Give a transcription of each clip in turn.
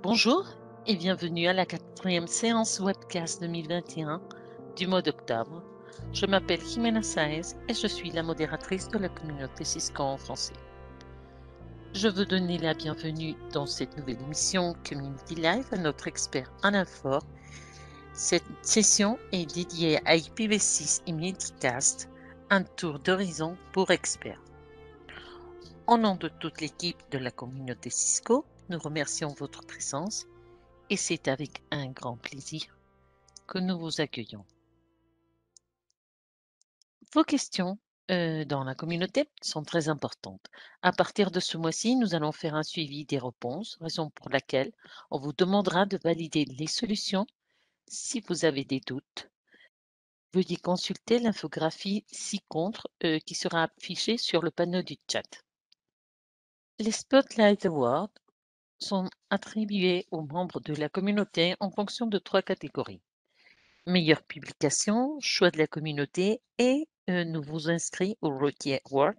Bonjour et bienvenue à la quatrième séance webcast 2021 du mois d'octobre. Je m'appelle Jimena Saez et je suis la modératrice de la communauté Cisco en français. Je veux donner la bienvenue dans cette nouvelle émission Community Live à notre expert Alain Faure. Cette session est dédiée à IPv6 et Multicast, un tour d'horizon pour experts. Au nom de toute l'équipe de la communauté Cisco, nous remercions votre présence et c'est avec un grand plaisir que nous vous accueillons. Vos questions dans la communauté sont très importantes. À partir de ce mois-ci, nous allons faire un suivi des réponses, raison pour laquelle on vous demandera de valider les solutions. Si vous avez des doutes, veuillez consulter l'infographie ci-contre qui sera affichée sur le panneau du chat. Les Spotlight Awards sont attribués aux membres de la communauté en fonction de 3 catégories. Meilleure publication, choix de la communauté et nouveaux inscrits au Rookie Award.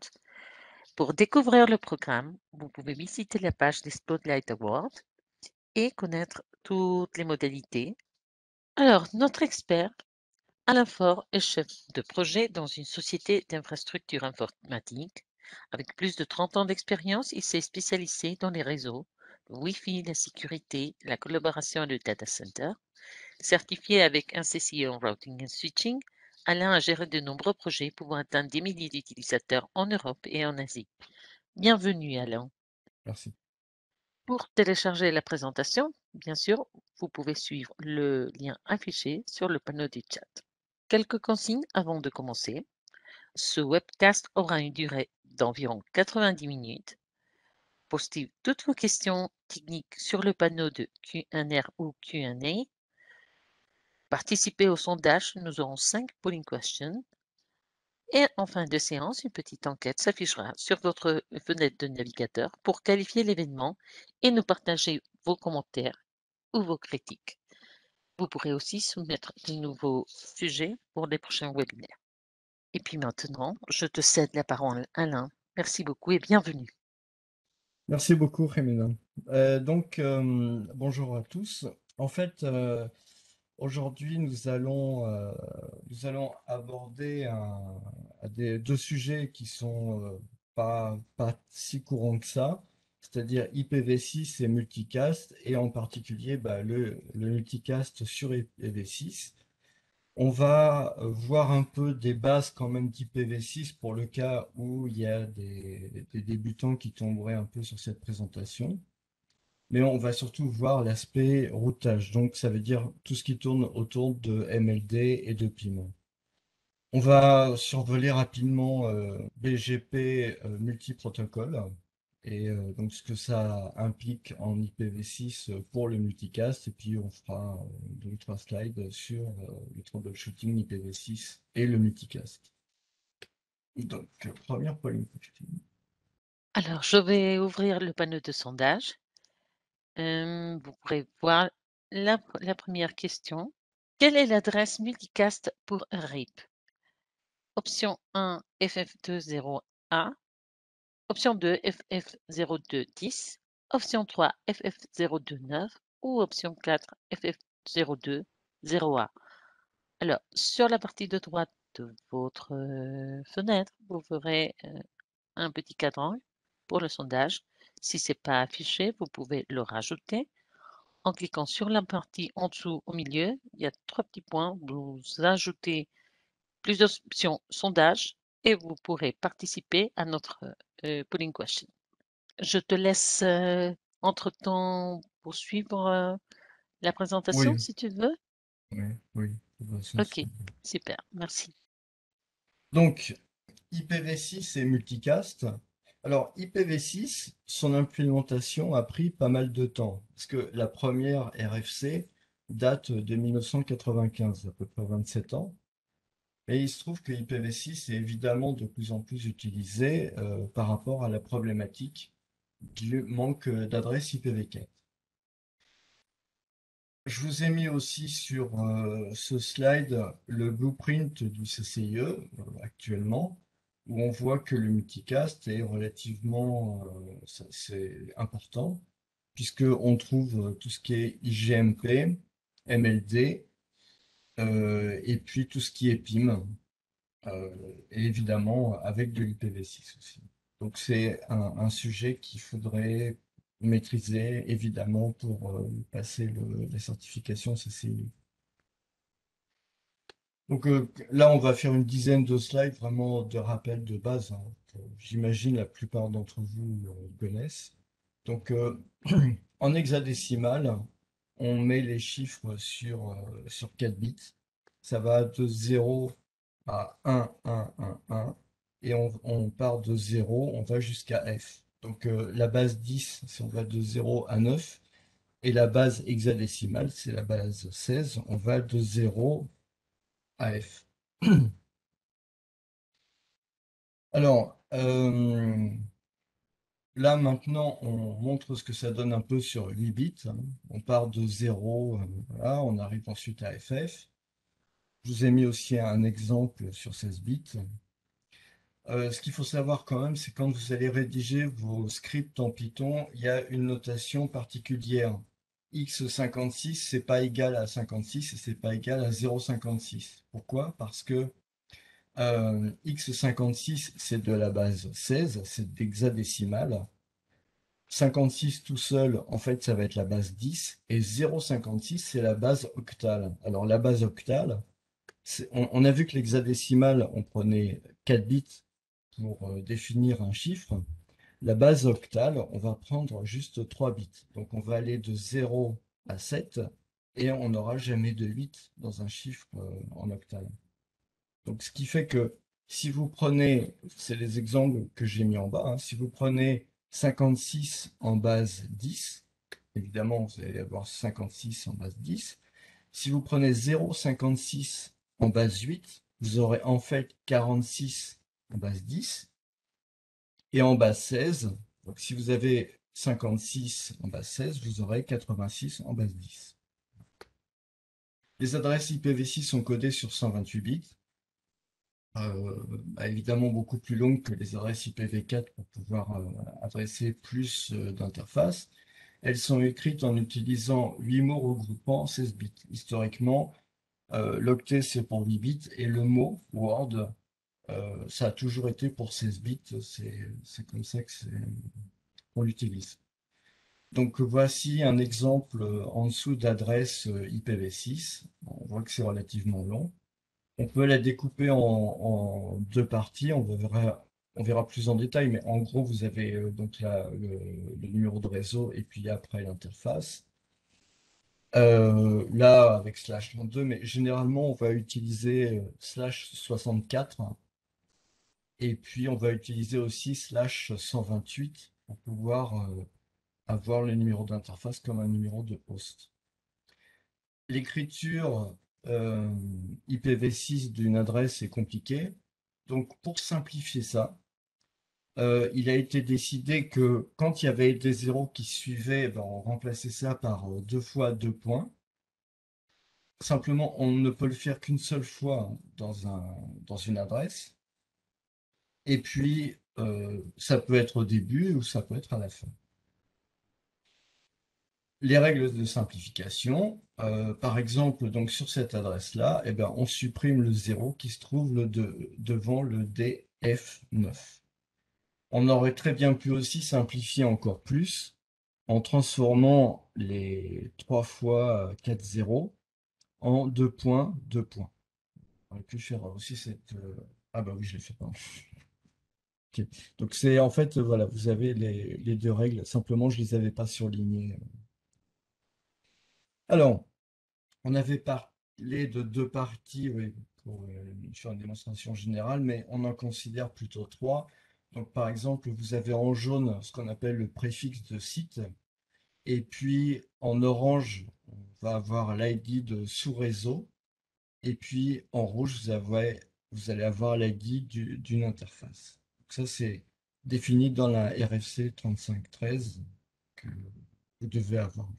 Pour découvrir le programme, vous pouvez visiter la page des Spotlight Awards et connaître toutes les modalités. Alors, notre expert, Alain Faure, est chef de projet dans une société d'infrastructure informatique. Avec plus de 30 ans d'expérience, il s'est spécialisé dans les réseaux, le Wi-Fi, la sécurité, la collaboration et le data center. Certifié avec un CCIE en Routing and Switching, Alain a géré de nombreux projets pouvant atteindre des milliers d'utilisateurs en Europe et en Asie. Bienvenue Alain. Merci. Pour télécharger la présentation, bien sûr, vous pouvez suivre le lien affiché sur le panneau du chat. Quelques consignes avant de commencer. Ce webcast aura une durée d'environ 90 minutes. Postez toutes vos questions techniques sur le panneau de Q&R ou Q&A. Participez au sondage, nous aurons 5 polling questions. Et en fin de séance, une petite enquête s'affichera sur votre fenêtre de navigateur pour qualifier l'événement et nous partager vos commentaires ou vos critiques. Vous pourrez aussi soumettre de nouveaux sujets pour les prochains webinaires. Et puis maintenant, je te cède la parole, Alain. Merci beaucoup et bienvenue. Merci beaucoup, Jimena. Bonjour à tous. En fait, aujourd'hui, nous allons aborder deux sujets qui sont pas si courants que ça, c'est-à-dire IPv6 et multicast, et en particulier le multicast sur IPv6. On va voir un peu des bases quand même d'IPv6 pour le cas où il y a des débutants qui tomberaient un peu sur cette présentation. Mais on va surtout voir l'aspect routage. Donc ça veut dire tout ce qui tourne autour de MLD et de paiement. On va survoler rapidement BGP multiprotocole et donc ce que ça implique en IPv6 pour le multicast. Et puis on fera deux ou trois slides sur le troubleshooting IPv6 et le multicast. Donc, première polling question. Alors, je vais ouvrir le panneau de sondage. Vous pourrez voir la première question. Quelle est l'adresse multicast pour RIP? Option 1, FF20A. Option 2, FF0210. Option 3, FF029. Ou option 4, FF020A. Alors, sur la partie de droite de votre fenêtre, vous verrez un petit cadran pour le sondage. Si ce n'est pas affiché, vous pouvez le rajouter. En cliquant sur la partie en dessous au milieu, il y a 3 petits points. Vous ajoutez plusieurs options sondage et vous pourrez participer à notre polling question. Je te laisse entre-temps poursuivre la présentation Oui, si tu veux. oui, oui. De toute façon, Ok, super, merci. donc, IPv6 et multicast. Alors, IPv6, son implémentation a pris pas mal de temps, parce que la première RFC date de 1995, à peu près 27 ans. Et il se trouve que IPv6 est évidemment de plus en plus utilisé par rapport à la problématique du manque d'adresse IPv4. Je vous ai mis aussi sur ce slide le blueprint du CCIE actuellement, où on voit que le multicast est relativement c'est important, puisqu'on trouve tout ce qui est IGMP, MLD, et puis tout ce qui est PIM, euh, et évidemment avec de l'IPv6 aussi. Donc c'est un sujet qu'il faudrait maîtriser, évidemment, pour passer la certification CCIE. Donc là, on va faire une dizaine de slides vraiment de rappel de base, hein, que j'imagine la plupart d'entre vous connaissent. Donc en hexadécimal, on met les chiffres sur 4 bits. Ça va de 0 à 1, 1, 1, 1. Et on part de 0, on va jusqu'à F. Donc la base 10, si on va de 0 à 9. Et la base hexadécimale, c'est la base 16, on va de 0 à F. Alors, là maintenant, on montre ce que ça donne un peu sur 8 bits, hein. On part de 0, voilà, on arrive ensuite à FF. Je vous ai mis aussi un exemple sur 16 bits. Ce qu'il faut savoir quand même, c'est quand vous allez rédiger vos scripts en Python, il y a une notation particulière. x56, c'est pas égal à 56 et c'est pas égal à 0,56. Pourquoi? Parce que x56, c'est de la base 16, c'est d'hexadécimal. 56 tout seul, en fait, ça va être la base 10. Et 0,56, c'est la base octale. Alors, la base octale, on a vu que l'hexadécimal, on prenait 4 bits pour définir un chiffre. La base octale, on va prendre juste 3 bits. Donc, on va aller de 0 à 7 et on n'aura jamais de 8 dans un chiffre en octale. Donc, ce qui fait que si vous prenez, c'est les exemples que j'ai mis en bas, hein, si vous prenez 56 en base 10, évidemment, vous allez avoir 56 en base 10. Si vous prenez 0,56 en base 8, vous aurez en fait 46 en base 10. Et en base 16, donc si vous avez 56 en base 16, vous aurez 86 en base 10. Les adresses IPv6 sont codées sur 128 bits. Évidemment beaucoup plus longue que les adresses IPv4 pour pouvoir adresser plus d'interfaces. Elles sont écrites en utilisant 8 mots regroupant 16 bits. Historiquement, l'octet c'est pour 8 bits et le mot Word, ça a toujours été pour 16 bits. C'est comme ça qu'on l'utilise. Donc voici un exemple en dessous d'adresse IPv6. On voit que c'est relativement long. On peut la découper en deux parties, on verra plus en détail, mais en gros, vous avez donc le numéro de réseau et puis après l'interface. Là, avec slash 32, mais généralement, on va utiliser slash 64 et puis on va utiliser aussi slash 128 pour pouvoir avoir le numéro d'interface comme un numéro de host. L'écriture IPv6 d'une adresse est compliquée. Donc, pour simplifier ça, il a été décidé que quand il y avait des zéros qui suivaient, ben, on remplaçait ça par 2 fois 2 points. Simplement, on ne peut le faire qu'une seule fois dans une adresse. Et puis, ça peut être au début ou ça peut être à la fin. Les règles de simplification, par exemple, donc sur cette adresse-là, eh ben, on supprime le 0 qui se trouve devant le DF9. On aurait très bien pu aussi simplifier encore plus en transformant les 3 fois 4 zéros en 2 points, 2 points. On aurait pu faire aussi cette... Ah bah oui, je l'ai fait, pardon. Ok. Donc c'est en fait, voilà, vous avez les deux règles, simplement je ne les avais pas surlignées. Alors, on avait parlé de deux parties, oui, pour faire une démonstration générale, mais on en considère plutôt trois. Donc, par exemple, vous avez en jaune ce qu'on appelle le préfixe de site, et puis en orange, on va avoir l'ID de sous-réseau, et puis en rouge, vous allez avoir l'ID d'une interface. Donc ça, c'est défini dans la RFC 3513 que vous devez avoir.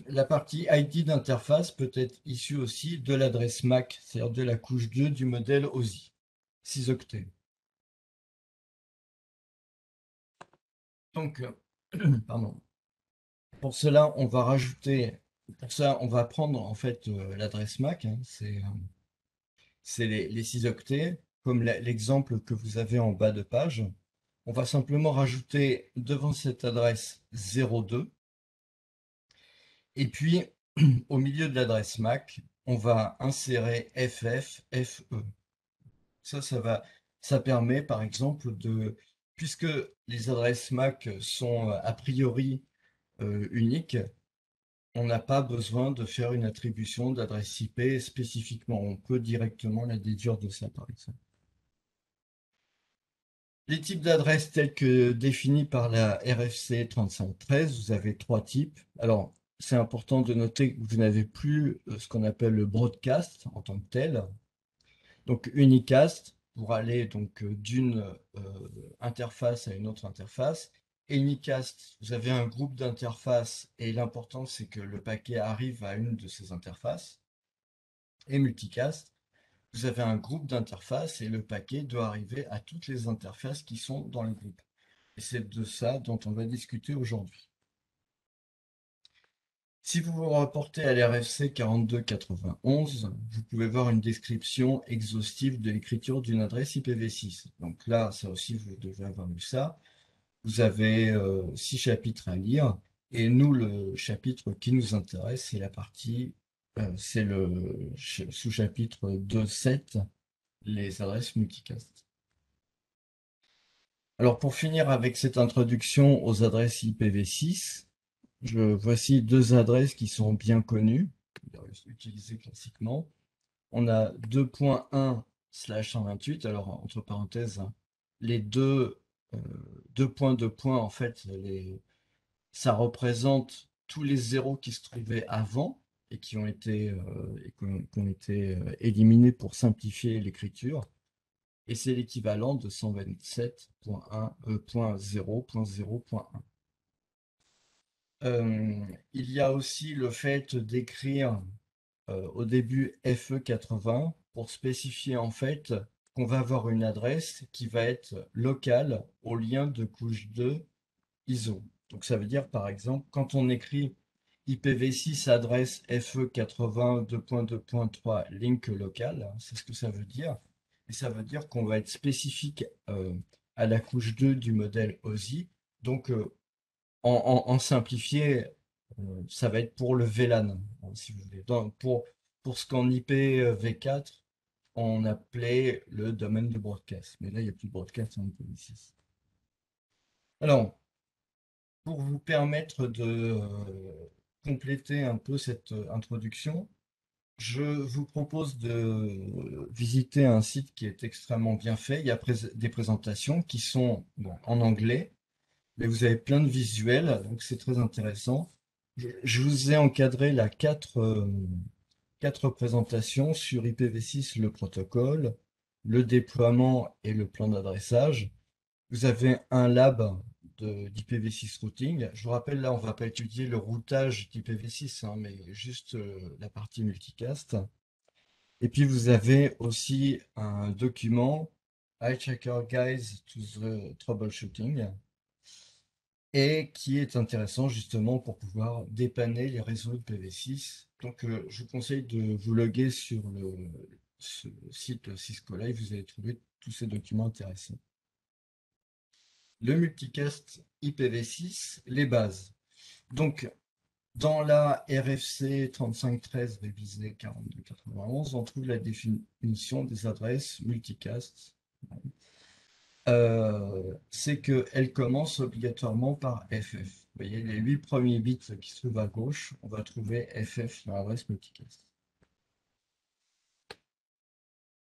La partie ID d'interface peut être issue aussi de l'adresse MAC, c'est-à-dire de la couche 2 du modèle OSI, 6 octets. Donc, Pardon. Pour ça, on va prendre en fait l'adresse MAC, hein, c'est les 6 octets, comme l'exemple que vous avez en bas de page. On va simplement rajouter devant cette adresse 02, et puis au milieu de l'adresse MAC, on va insérer FF, FE. Ça permet par exemple puisque les adresses MAC sont a priori uniques, on n'a pas besoin de faire une attribution d'adresse IP spécifiquement. On peut directement la déduire de ça, par exemple. Les types d'adresses tels que définis par la RFC 3513, vous avez 3 types. Alors, c'est important de noter que vous n'avez plus ce qu'on appelle le broadcast en tant que tel. Donc, unicast pour aller donc d'une interface à une autre interface. Anycast, vous avez un groupe d'interfaces et l'important c'est que le paquet arrive à une de ces interfaces. Et multicast, vous avez un groupe d'interfaces et le paquet doit arriver à toutes les interfaces qui sont dans le groupe. Et c'est de ça dont on va discuter aujourd'hui. Si vous vous rapportez à l'RFC 4291, vous pouvez voir une description exhaustive de l'écriture d'une adresse IPv6. Donc là, ça aussi, vous devez avoir lu ça. Vous avez 6 chapitres à lire. Et nous, le chapitre qui nous intéresse, c'est la partie, c'est le sous-chapitre 2.7, les adresses multicast. Alors pour finir avec cette introduction aux adresses IPv6, voici 2 adresses qui sont bien connues, utilisées classiquement. On a 2.1/128, alors entre parenthèses, hein, les deux points, en fait, ça représente tous les zéros qui se trouvaient avant et qui ont été éliminés pour simplifier l'écriture. Et c'est l'équivalent de 127.1.0.0.1. Il y a aussi le fait d'écrire au début FE80 pour spécifier en fait qu'on va avoir une adresse qui va être locale au lien de couche 2 ISO. Donc ça veut dire par exemple quand on écrit IPv6 adresse FE80 2.2.3 link local, hein, c'est ce que ça veut dire. Et ça veut dire qu'on va être spécifique à la couche 2 du modèle OSI. Donc en simplifié, ça va être pour le VLAN, hein, si vous voulez. Pour ce qu'en IPv4, on appelait le domaine de broadcast. Mais là, il n'y a plus de broadcast en IPv6. Alors, pour vous permettre de compléter un peu cette introduction, je vous propose de visiter un site qui est extrêmement bien fait. Il y a des présentations qui sont bon, en anglais, mais vous avez plein de visuels, donc c'est très intéressant. Je vous ai encadré là 4 présentations sur IPv6, le protocole, le déploiement et le plan d'adressage. Vous avez un lab d'IPv6 routing. Je vous rappelle, là, on ne va pas étudier le routage d'IPv6, hein, mais juste la partie multicast. Et puis, vous avez aussi un document, Hijacker Guides to the Troubleshooting, et qui est intéressant justement pour pouvoir dépanner les réseaux IPv6. Donc, je vous conseille de vous loguer sur ce site Cisco Live, vous allez trouver tous ces documents intéressants. Le multicast IPv6, les bases. Donc, dans la RFC 3513 révisée 4291, on trouve la définition des adresses multicast. C'est qu'elle commence obligatoirement par FF. Vous voyez, les 8 premiers bits qui se trouvent à gauche, on va trouver FF dans l'adresse multicast.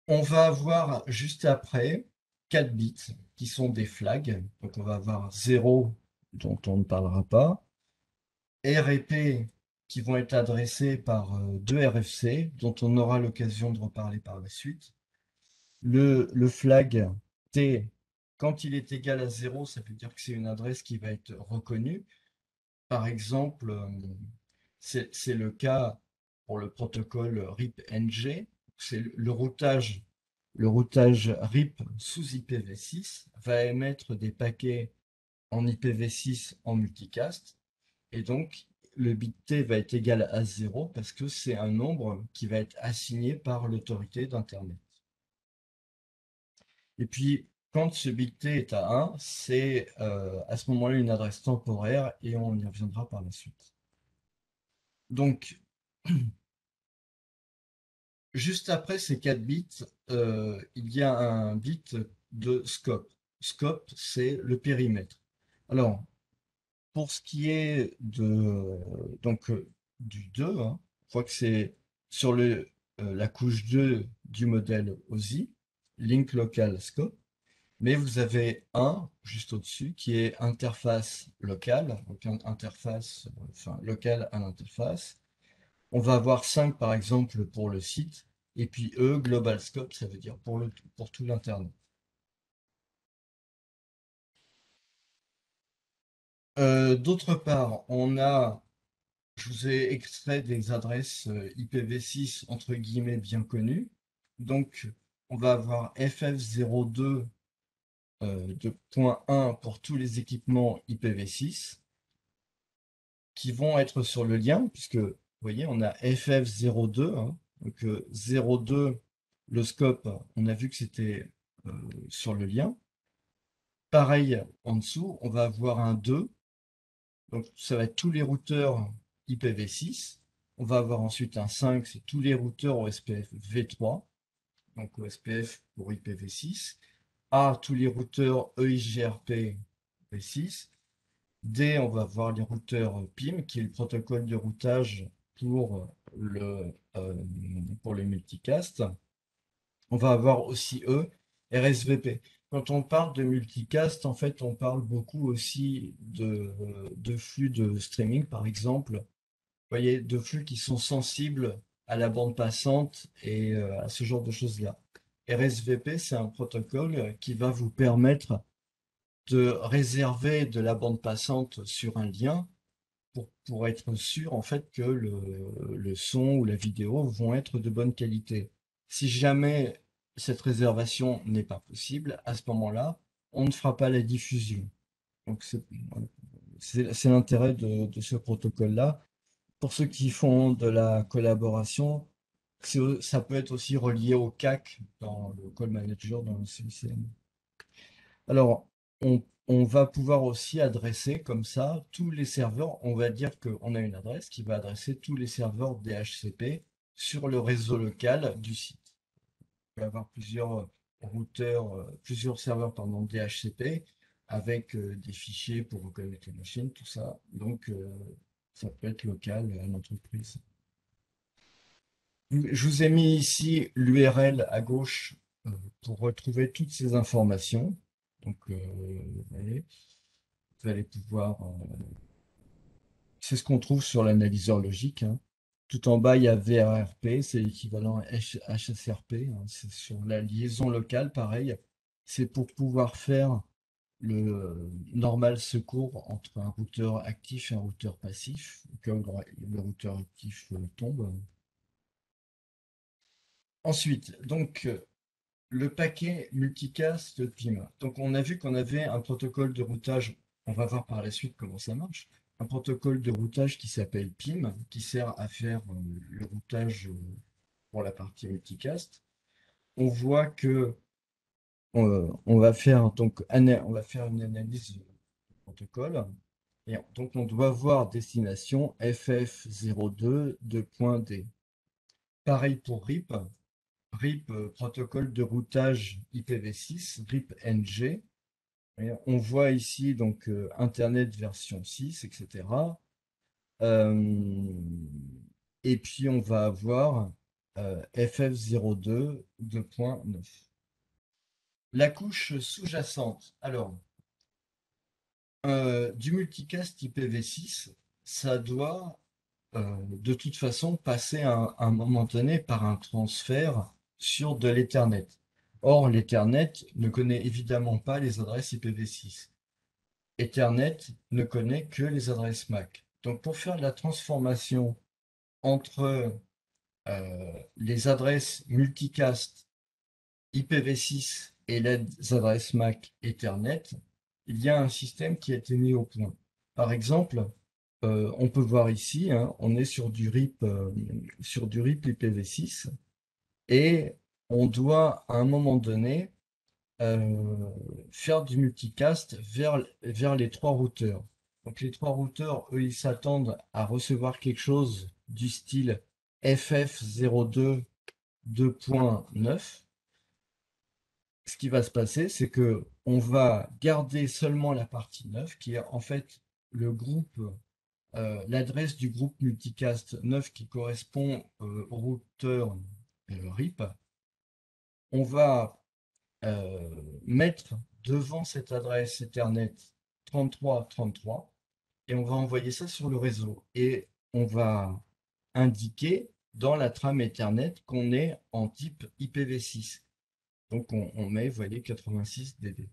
On va avoir juste après 4 bits qui sont des flags. Donc on va avoir 0 dont on ne parlera pas, R et P qui vont être adressés par 2 RFC dont on aura l'occasion de reparler par la suite. Le flag T, quand il est égal à 0, ça veut dire que c'est une adresse qui va être reconnue. Par exemple, c'est le cas pour le protocole RIP-NG. C'est le routage RIP sous IPv6 va émettre des paquets en IPv6 en multicast. Et donc, le bit T va être égal à 0 parce que c'est un nombre qui va être assigné par l'autorité d'Internet. Et puis, quand ce bit T est à 1, c'est à ce moment-là une adresse temporaire et on y reviendra par la suite. Donc, juste après ces 4 bits, il y a un bit de scope. Scope, c'est le périmètre. Alors, pour ce qui est du 2, hein, je crois que c'est sur la couche 2 du modèle OSI, Link Local Scope, mais vous avez un juste au-dessus qui est interface locale, donc interface, enfin locale à l'interface. On va avoir 5 par exemple pour le site, et puis Global Scope, ça veut dire pour tout l'Internet. D'autre part, je vous ai extrait des adresses IPv6 entre guillemets bien connues. Donc, on va avoir FF02 de point 1 pour tous les équipements IPv6 qui vont être sur le lien, puisque vous voyez, on a FF02, hein, donc 02, le scope, on a vu que c'était sur le lien. Pareil, en dessous, on va avoir un 2, donc ça va être tous les routeurs IPv6. On va avoir ensuite un 5, c'est tous les routeurs OSPF v3, donc OSPF pour IPv6. A, tous les routeurs EIGRP v6. D, on va voir les routeurs PIM, qui est le protocole de routage pour pour le multicast. On va avoir aussi RSVP. Quand on parle de multicast, en fait, on parle beaucoup aussi de flux de streaming, par exemple. Vous voyez, de flux qui sont sensibles à la bande passante et à ce genre de choses-là. RSVP, c'est un protocole qui va vous permettre de réserver de la bande passante sur un lien pour être sûr en fait que le son ou la vidéo vont être de bonne qualité. Si jamais cette réservation n'est pas possible, à ce moment-là, on ne fera pas la diffusion. Donc c'est l'intérêt de ce protocole-là. Pour ceux qui font de la collaboration, ça peut être aussi relié au CAC dans le Call Manager, dans le CICM. Alors, on va pouvoir aussi adresser comme ça tous les serveurs. On va dire qu'on a une adresse qui va adresser tous les serveurs DHCP sur le réseau local du site. On peut avoir plusieurs serveurs pardon, DHCP avec des fichiers pour reconnaître les machines, tout ça. Donc, ça peut être local à l'entreprise. Je vous ai mis ici l'URL à gauche pour retrouver toutes ces informations. Donc, vous allez pouvoir. C'est ce qu'on trouve sur l'analyseur logique, hein. Tout en bas, il y a VRRP, c'est l'équivalent HSRP, hein. C'est sur la liaison locale, pareil. C'est pour pouvoir faire le normal secours entre un routeur actif et un routeur passif, au cas où le routeur actif tombe. Ensuite, donc, le paquet multicast PIM. Donc, on a vu qu'on avait un protocole de routage. On va voir par la suite comment ça marche. Un protocole de routage qui s'appelle PIM, qui sert à faire le routage pour la partie multicast. On voit que on va faire on va faire une analyse du protocole. Et donc, on doit voir destination FF02 2.D. Pareil pour RIP. RIP, protocole de routage IPv6, RIP-NG. Et on voit ici donc Internet version 6, etc. Euh, et puis on va avoir FF02 2.9. La couche sous-jacente. Alors, du multicast IPv6, ça doit de toute façon passer à un moment donné par un transfert sur de l'Ethernet. Or, l'Ethernet ne connaît évidemment pas les adresses IPv6. Ethernet ne connaît que les adresses MAC. Donc, pour faire la transformation entre les adresses multicast IPv6 et les adresses MAC Ethernet, il y a un système qui a été mis au point. Par exemple, on peut voir ici, hein, on est sur du RIP IPv6 et on doit à un moment donné euh, faire du multicast vers les trois routeurs. Donc les trois routeurs, eux, ils s'attendent à recevoir quelque chose du style FF02 2.9. Ce qui va se passer, c'est que on va garder seulement la partie 9, qui est en fait le groupe, l'adresse du groupe multicast 9 qui correspond au routeur RIP. On va mettre devant cette adresse Ethernet 3333 et on va envoyer ça sur le réseau. Et on va indiquer dans la trame Ethernet qu'on est en type IPv6. Donc on met, vous voyez, 86 DD.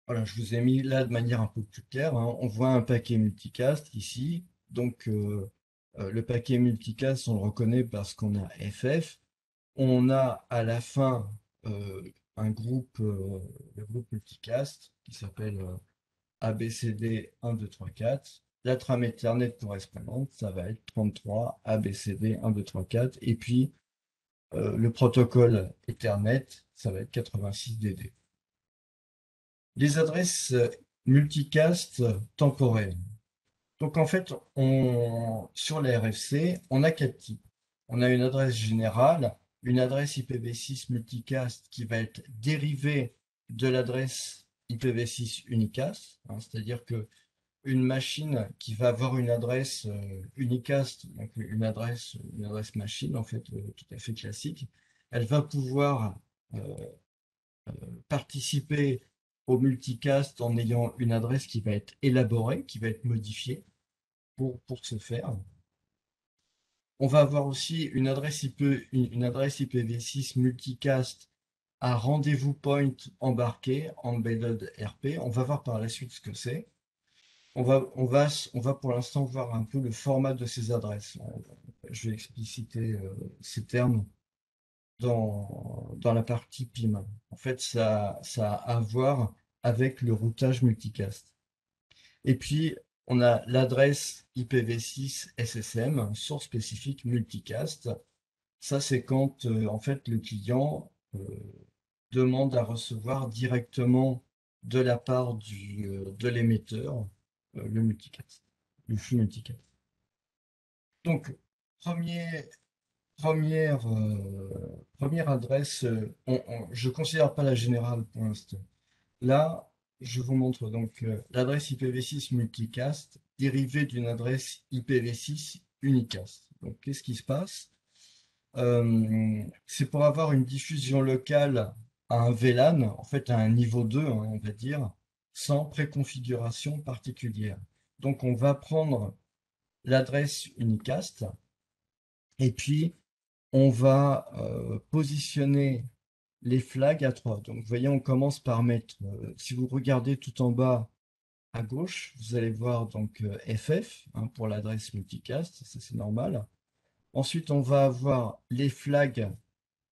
Voilà, je vous ai mis là de manière un peu plus claire, hein. On voit un paquet multicast ici. Donc le paquet multicast, on le reconnaît parce qu'on a FF. On a à la fin un groupe, le groupe multicast qui s'appelle ABCD 1, 2, 3, 4. La trame Ethernet correspondante, ça va être 33 ABCD 1, 2, 3, 4. Et puis le protocole Ethernet, ça va être 86 DD. Les adresses multicast temporelles. Donc en fait, sur les RFC, on a quatre types. On a une adresse générale, une adresse IPv6 multicast qui va être dérivée de l'adresse IPv6 unicast, hein, c'est-à-dire que une machine qui va avoir une adresse unicast, donc une adresse machine en fait tout à fait classique, elle va pouvoir euh, participer au multicast en ayant une adresse qui va être élaborée, qui va être modifiée pour ce faire. On va avoir aussi une adresse IPv6 multicast à rendez-vous point embarqué, embedded RP. On va voir par la suite ce que c'est. On va pour l'instant voir un peu le format de ces adresses. Je vais expliciter ces termes dans la partie PIM. En fait, ça a à voir avec le routage multicast. Et puis, on a l'adresse IPv6 SSM, source spécifique multicast. Ça, c'est quand en fait le client demande à recevoir directement de la part de l'émetteur le multicast, le flux multicast. Donc, premier, première adresse, je ne considère pas la générale pour l'instant. Là, je vous montre donc l'adresse IPv6 multicast dérivée d'une adresse IPv6 unicast. Donc, qu'est-ce qui se passe? C'est pour avoir une diffusion locale à un VLAN, en fait à un niveau 2, hein, on va dire, sans préconfiguration particulière. Donc, on va prendre l'adresse unicast et puis on va positionner les flags à 3. Donc, vous voyez, on commence par mettre, si vous regardez tout en bas à gauche, vous allez voir donc FF hein, pour l'adresse multicast, ça c'est normal. Ensuite, on va avoir les flags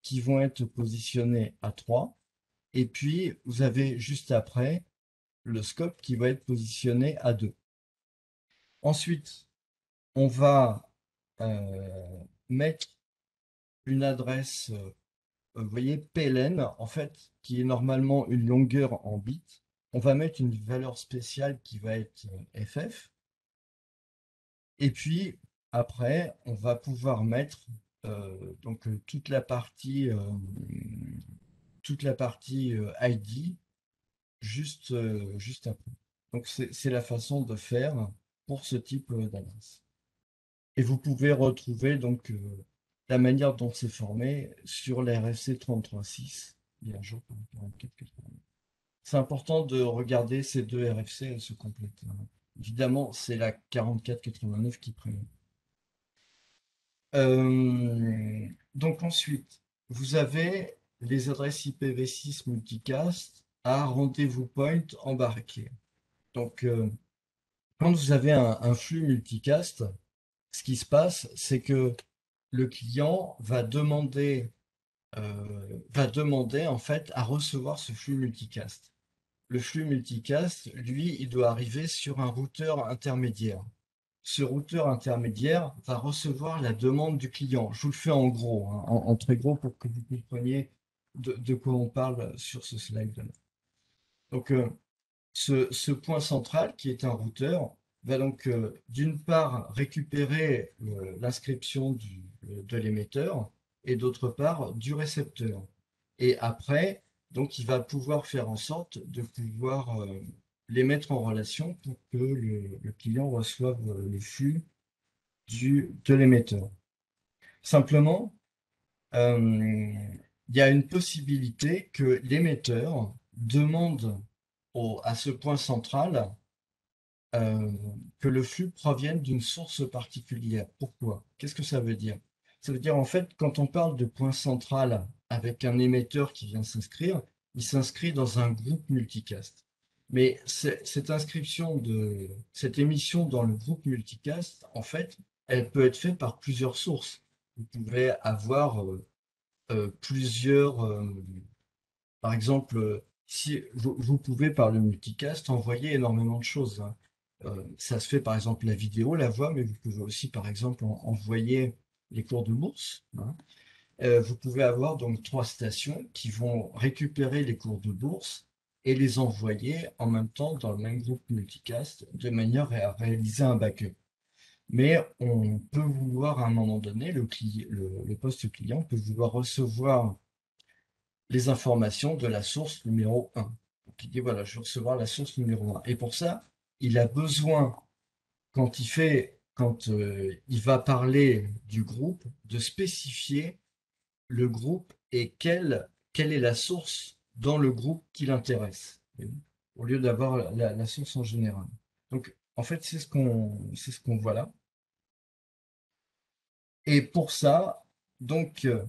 qui vont être positionnés à 3. Et puis, vous avez juste après le scope qui va être positionné à 2. Ensuite, on va mettre une adresse vous voyez, PLN, en fait, qui est normalement une longueur en bits, on va mettre une valeur spéciale qui va être FF. Et puis, après, on va pouvoir mettre donc toute la partie ID juste après. Donc, c'est la façon de faire pour ce type d'adresse. Et vous pouvez retrouver donc la manière dont c'est formé sur la RFC 33.6. Il y a un jour 44.89. C'est important de regarder ces deux RFC, elles se complètent, hein. Évidemment, c'est la 44.89 qui prévaut. Donc ensuite, vous avez les adresses IPv6 multicast à rendez-vous point embarqué. Donc, quand vous avez un flux multicast, ce qui se passe, c'est que le client va demander en fait à recevoir ce flux multicast. le flux multicast, lui, il doit arriver sur un routeur intermédiaire. Ce routeur intermédiaire va recevoir la demande du client. Je vous le fais en gros, hein, en très gros pour que vous compreniez de quoi on parle sur ce slide-là. Donc, ce point central, qui est un routeur, va donc d'une part récupérer l'inscription de l'émetteur et d'autre part du récepteur. Et après, donc, il va pouvoir faire en sorte de pouvoir les mettre en relation pour que le client reçoive le flux de l'émetteur. Simplement, il y a une possibilité que l'émetteur demande à ce point central euh, que le flux provienne d'une source particulière. Pourquoi? Qu'est-ce que ça veut dire? Ça veut dire en fait, quand on parle de point central avec un émetteur qui vient s'inscrire, il s'inscrit dans un groupe multicast. Mais cette inscription cette émission dans le groupe multicast, en fait, elle peut être faite par plusieurs sources. Vous pouvez avoir plusieurs, par exemple, si vous pouvez par le multicast envoyer énormément de choses, hein. Ça se fait par exemple la vidéo, la voix, mais vous pouvez aussi par exemple envoyer les cours de bourse, hein. Vous pouvez avoir donc 3 stations qui vont récupérer les cours de bourse et les envoyer en même temps dans le même groupe multicast de manière à réaliser un backup. Mais on peut vouloir à un moment donné, le poste client peut vouloir recevoir les informations de la source numéro 1. Donc il dit voilà, je veux recevoir la source numéro 1. Et pour ça, il a besoin, quand il va parler du groupe, de spécifier le groupe et quelle est la source dans le groupe qui l'intéresse, au lieu d'avoir la source en général. Donc, en fait, c'est ce qu'on voit là. Et pour ça, donc, euh,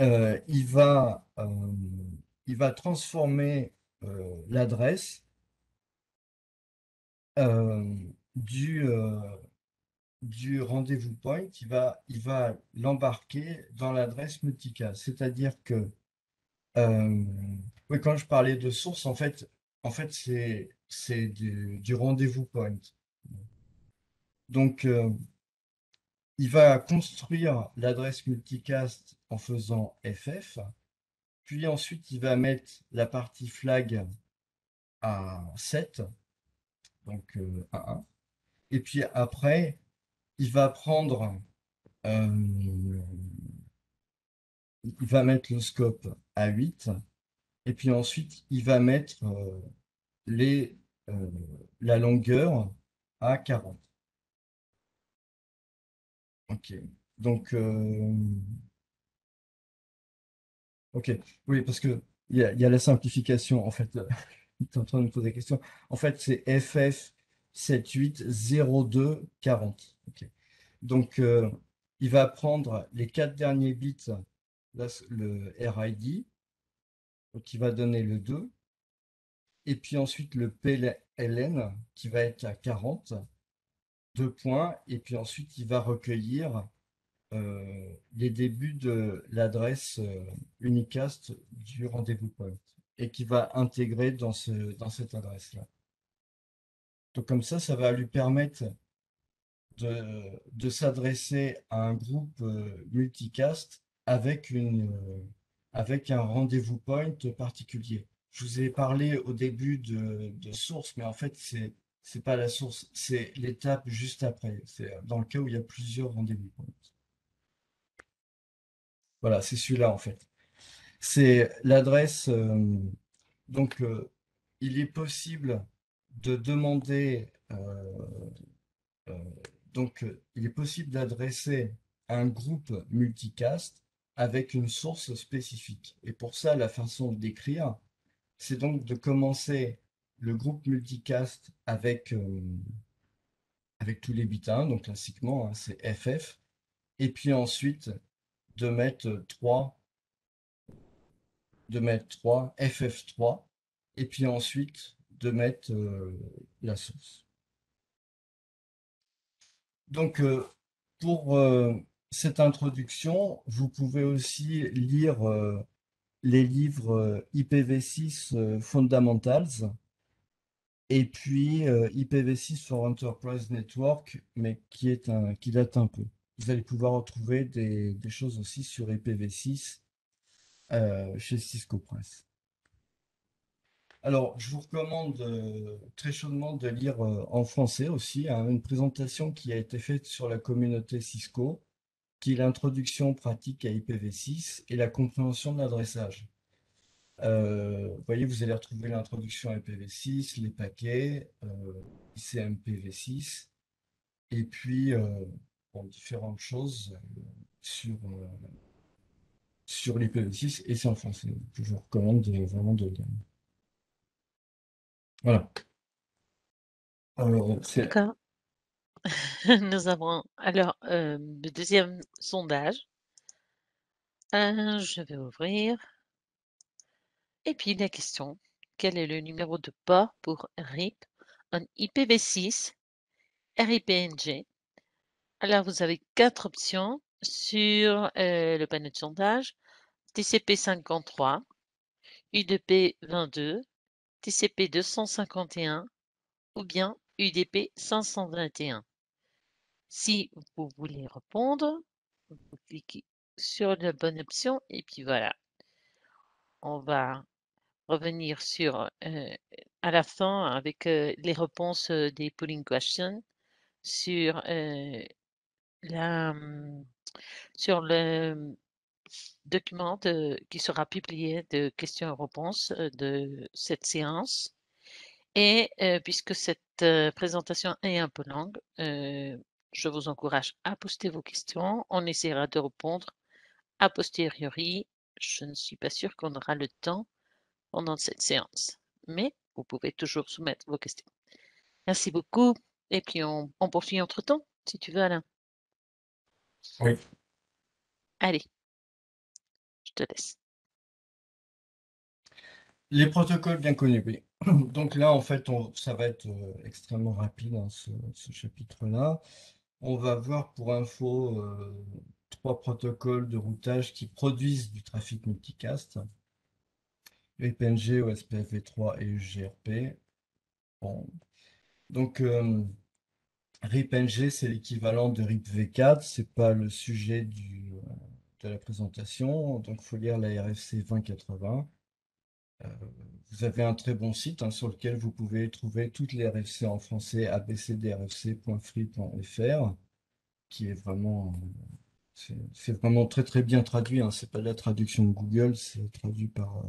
euh, il va, euh, il va transformer l'adresse euh, du, euh, du rendez-vous point, il va l'embarquer dans l'adresse multicast. C'est-à-dire que, euh, oui, quand je parlais de source, en fait c'est du rendez-vous point. Donc, il va construire l'adresse multicast en faisant FF, puis ensuite il va mettre la partie flag à 7, donc à 1. Et puis après, il va prendre, il va mettre le scope à 8. Et puis ensuite, il va mettre les, euh, la longueur à 40. Ok. Donc, ok. Oui, parce que il y a la simplification, en fait. Tu es en train de me poser la question. En fait, c'est FF 780240. Ok. Donc, il va prendre les 4 derniers bits, là, le RID, donc il va donner le 2, et puis ensuite le PLN qui va être à 40, 2 points, et puis ensuite il va recueillir les débuts de l'adresse unicast du rendez-vous point, et qui va intégrer dans cette adresse-là. Donc comme ça va lui permettre de s'adresser à un groupe multicast avec un rendez-vous point particulier. Je vous ai parlé au début de source, mais en fait, c'est pas la source, c'est l'étape juste après. C'est dans le cas où il y a plusieurs rendez-vous points. Voilà, c'est celui-là en fait. C'est l'adresse. Donc, il est possible de demander il est possible d'adresser un groupe multicast avec une source spécifique. Et pour ça, la façon d'écrire, c'est donc de commencer le groupe multicast avec tous les bits 1, donc classiquement, hein, c'est FF, et puis ensuite de mettre 3, FF3, et puis ensuite de mettre la source. Donc, pour cette introduction, vous pouvez aussi lire les livres IPv6 Fundamentals et puis IPv6 for Enterprise Network, mais qui date un peu. Vous allez pouvoir retrouver des choses aussi sur IPv6 chez Cisco Press. Alors, je vous recommande très chaudement de lire en français aussi hein, une présentation qui a été faite sur la communauté Cisco, qui est l'introduction pratique à IPv6 et la compréhension de l'adressage. Vous voyez, vous allez retrouver l'introduction à IPv6, les paquets, ICMPv6, et puis bon, différentes choses sur l'IPv6, et c'est en français. Je vous recommande vraiment de lire. Voilà. C'est D'accord. Nous avons alors le deuxième sondage. Je vais ouvrir. Et puis la question, quel est le numéro de port pour RIP en IPv6 RIPNG? Alors vous avez quatre options sur le panneau de sondage. TCP 53, UDP 22, TCP 251 ou bien UDP 521. Si vous voulez répondre, vous cliquez sur la bonne option et puis voilà. On va revenir sur à la fin avec les réponses des polling questions sur la sur le document qui sera publié de questions et réponses de cette séance. Et puisque cette présentation est un peu longue, je vous encourage à poster vos questions. On essaiera de répondre a posteriori. Je ne suis pas sûre qu'on aura le temps pendant cette séance, mais vous pouvez toujours soumettre vos questions. Merci beaucoup. Et puis on poursuit entre-temps, si tu veux, Alain. oui. Allez, je te laisse. Les protocoles bien connus, oui. Donc là, en fait, ça va être extrêmement rapide, hein, ce chapitre-là. On va voir pour info trois protocoles de routage qui produisent du trafic multicast. EPNG, OSPF v3 et UGRP. Bon. Donc, RIP-NG, c'est l'équivalent de RIP-V4. C'est pas le sujet de la présentation. Donc, il faut lire la RFC 2080. Vous avez un très bon site hein, sur lequel vous pouvez trouver toutes les RFC en français, abcdrfc.free.fr, qui est vraiment, c'est vraiment très très bien traduit. Hein. C'est pas de la traduction de Google, c'est traduit par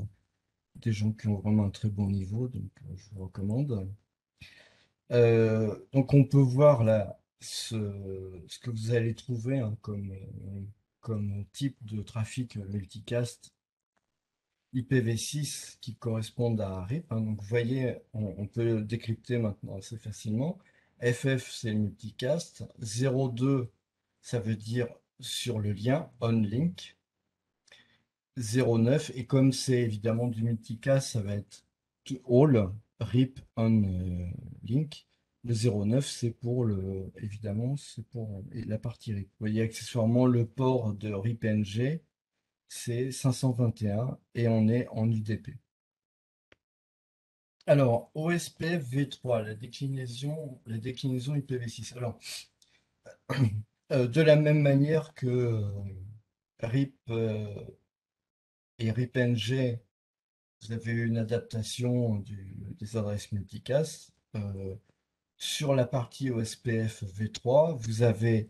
des gens qui ont vraiment un très bon niveau, donc je vous recommande. Donc on peut voir là ce que vous allez trouver hein, comme type de trafic multicast IPv6 qui correspondent à RIP. Hein. Donc vous voyez, on peut le décrypter maintenant assez facilement. FF, c'est le multicast. 02, ça veut dire sur le lien, on link. 09, et comme c'est évidemment du multicast, ça va être to all, RIP on link. Le 09, c'est pour évidemment, c'est pour la partie RIP. Vous voyez accessoirement le port de RIP-NG, c'est 521 et on est en UDP. Alors, OSPF V3, la déclinaison IPv6. Alors, de la même manière que RIP et RIP-NG, vous avez une adaptation des adresses multicast. Sur la partie OSPF V3, vous avez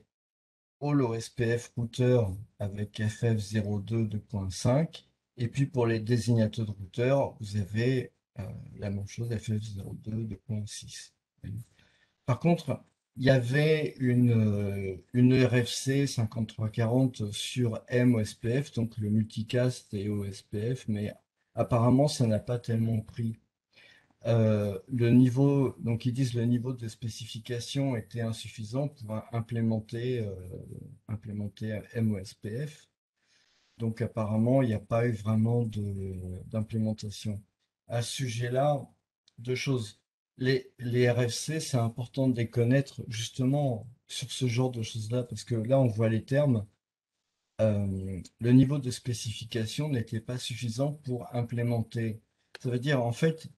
All OSPF Router avec FF02 2.5. Et puis pour les désignateurs de routeurs, vous avez la même chose, FF02 2.6. Par contre, il y avait une RFC 5340 sur MOSPF, donc le multicast et OSPF, mais apparemment ça n'a pas tellement pris. Le niveau, donc ils disent le niveau de spécification était insuffisant pour implémenter MOSPF. Donc apparemment, il n'y a pas eu vraiment d'implémentation. À ce sujet-là, deux choses. Les RFC, c'est important de les connaître justement sur ce genre de choses-là, parce que là, on voit les termes, le niveau de spécification n'était pas suffisant pour implémenter. Ça veut dire, en fait,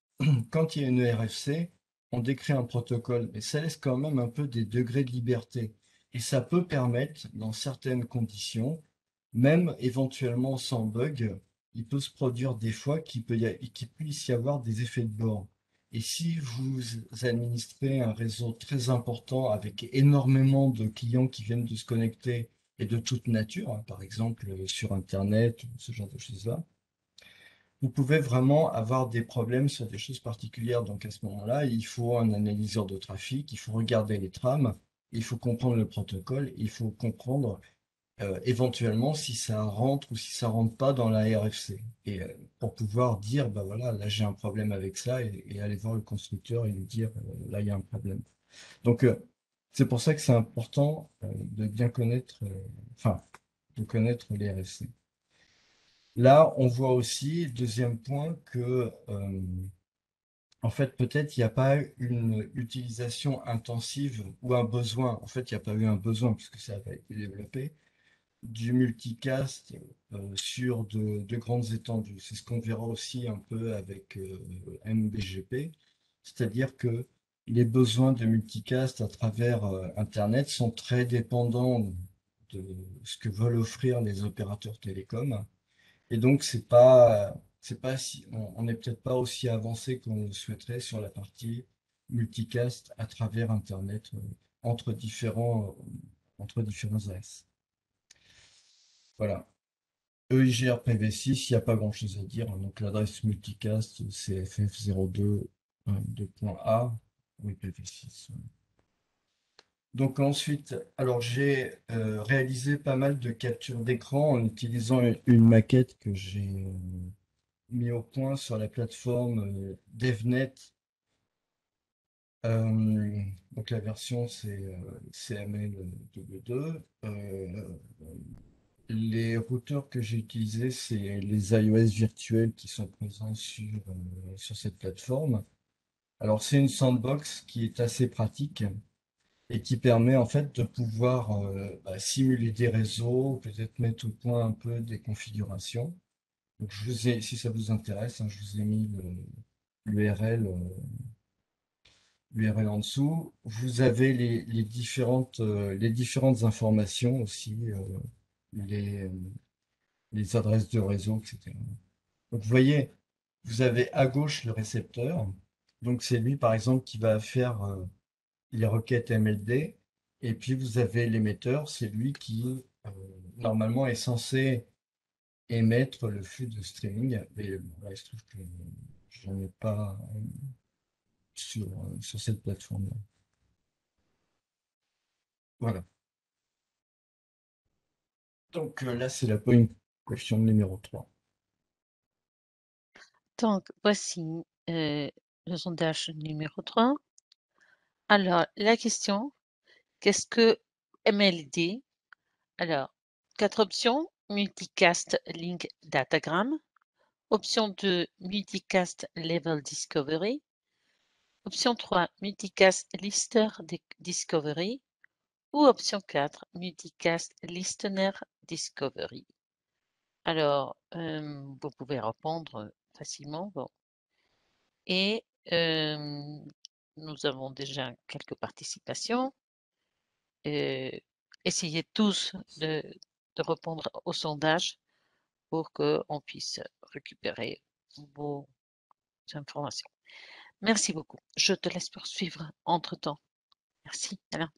quand il y a une RFC, on décrit un protocole, mais ça laisse quand même un peu des degrés de liberté. Et ça peut permettre, dans certaines conditions, même éventuellement sans bug, il peut se produire des fois qu'il puisse y avoir des effets de bord. Et si vous administrez un réseau très important avec énormément de clients qui viennent de se connecter et de toute nature, hein, par exemple sur Internet, ou ce genre de choses-là, vous pouvez vraiment avoir des problèmes sur des choses particulières. Donc à ce moment-là, il faut un analyseur de trafic, il faut regarder les trames, il faut comprendre le protocole, il faut comprendre éventuellement si ça rentre ou si ça rentre pas dans la RFC. Et pour pouvoir dire, bah voilà, là j'ai un problème avec ça, et aller voir le constructeur et lui dire, là il y a un problème. Donc c'est pour ça que c'est important de bien connaître, enfin, de connaître les RFC. Là, on voit aussi, deuxième point, que en fait, peut-être il n'y a pas eu une utilisation intensive ou un besoin. En fait, il n'y a pas eu un besoin puisque ça a été développé du multicast sur de grandes étendues. C'est ce qu'on verra aussi un peu avec MBGP, c'est-à-dire que les besoins de multicast à travers Internet sont très dépendants de ce que veulent offrir les opérateurs télécoms. Et donc, c'est pas si, on n'est peut-être pas aussi avancé qu'on le souhaiterait sur la partie multicast à travers Internet entre différents AS. Voilà. EIGRPv6, il n'y a pas grand-chose à dire, hein. Donc l'adresse multicast, c'est ff02.2.a, oui, PV6. Donc ensuite, alors j'ai réalisé pas mal de captures d'écran en utilisant une maquette que j'ai mis au point sur la plateforme DevNet. Donc la version c'est CML2. Les routeurs que j'ai utilisés, c'est les iOS virtuels qui sont présents sur cette plateforme. Alors, c'est une sandbox qui est assez pratique et qui permet en fait de pouvoir simuler des réseaux, peut-être mettre au point un peu des configurations. Donc, si ça vous intéresse, hein, je vous ai mis l'URL l'URL en dessous. Vous avez les différentes informations aussi, les, les adresses de réseau, etc. Donc, vous voyez, vous avez à gauche le récepteur. Donc, c'est lui, par exemple, qui va faire les requêtes MLD. Et puis, vous avez l'émetteur, c'est lui qui, normalement, est censé émettre le flux de streaming. Mais bon, là, il se trouve que je n'en ai pas sur cette plateforme-là. Voilà. Donc, là, c'est la point question numéro 3. Donc, voici le sondage numéro 3. Alors, la question, qu'est-ce que MLD? Alors, 4 options. Multicast Link Datagram. Option 2, Multicast Level Discovery. Option 3, Multicast Lister Discovery. Ou option 4, Multicast Listener Discovery. Alors, vous pouvez répondre facilement. Bon. Et nous avons déjà quelques participations. Essayez tous de répondre au sondage pour qu'on puisse récupérer vos informations. Merci beaucoup. Je te laisse poursuivre entre-temps. Merci, Alain.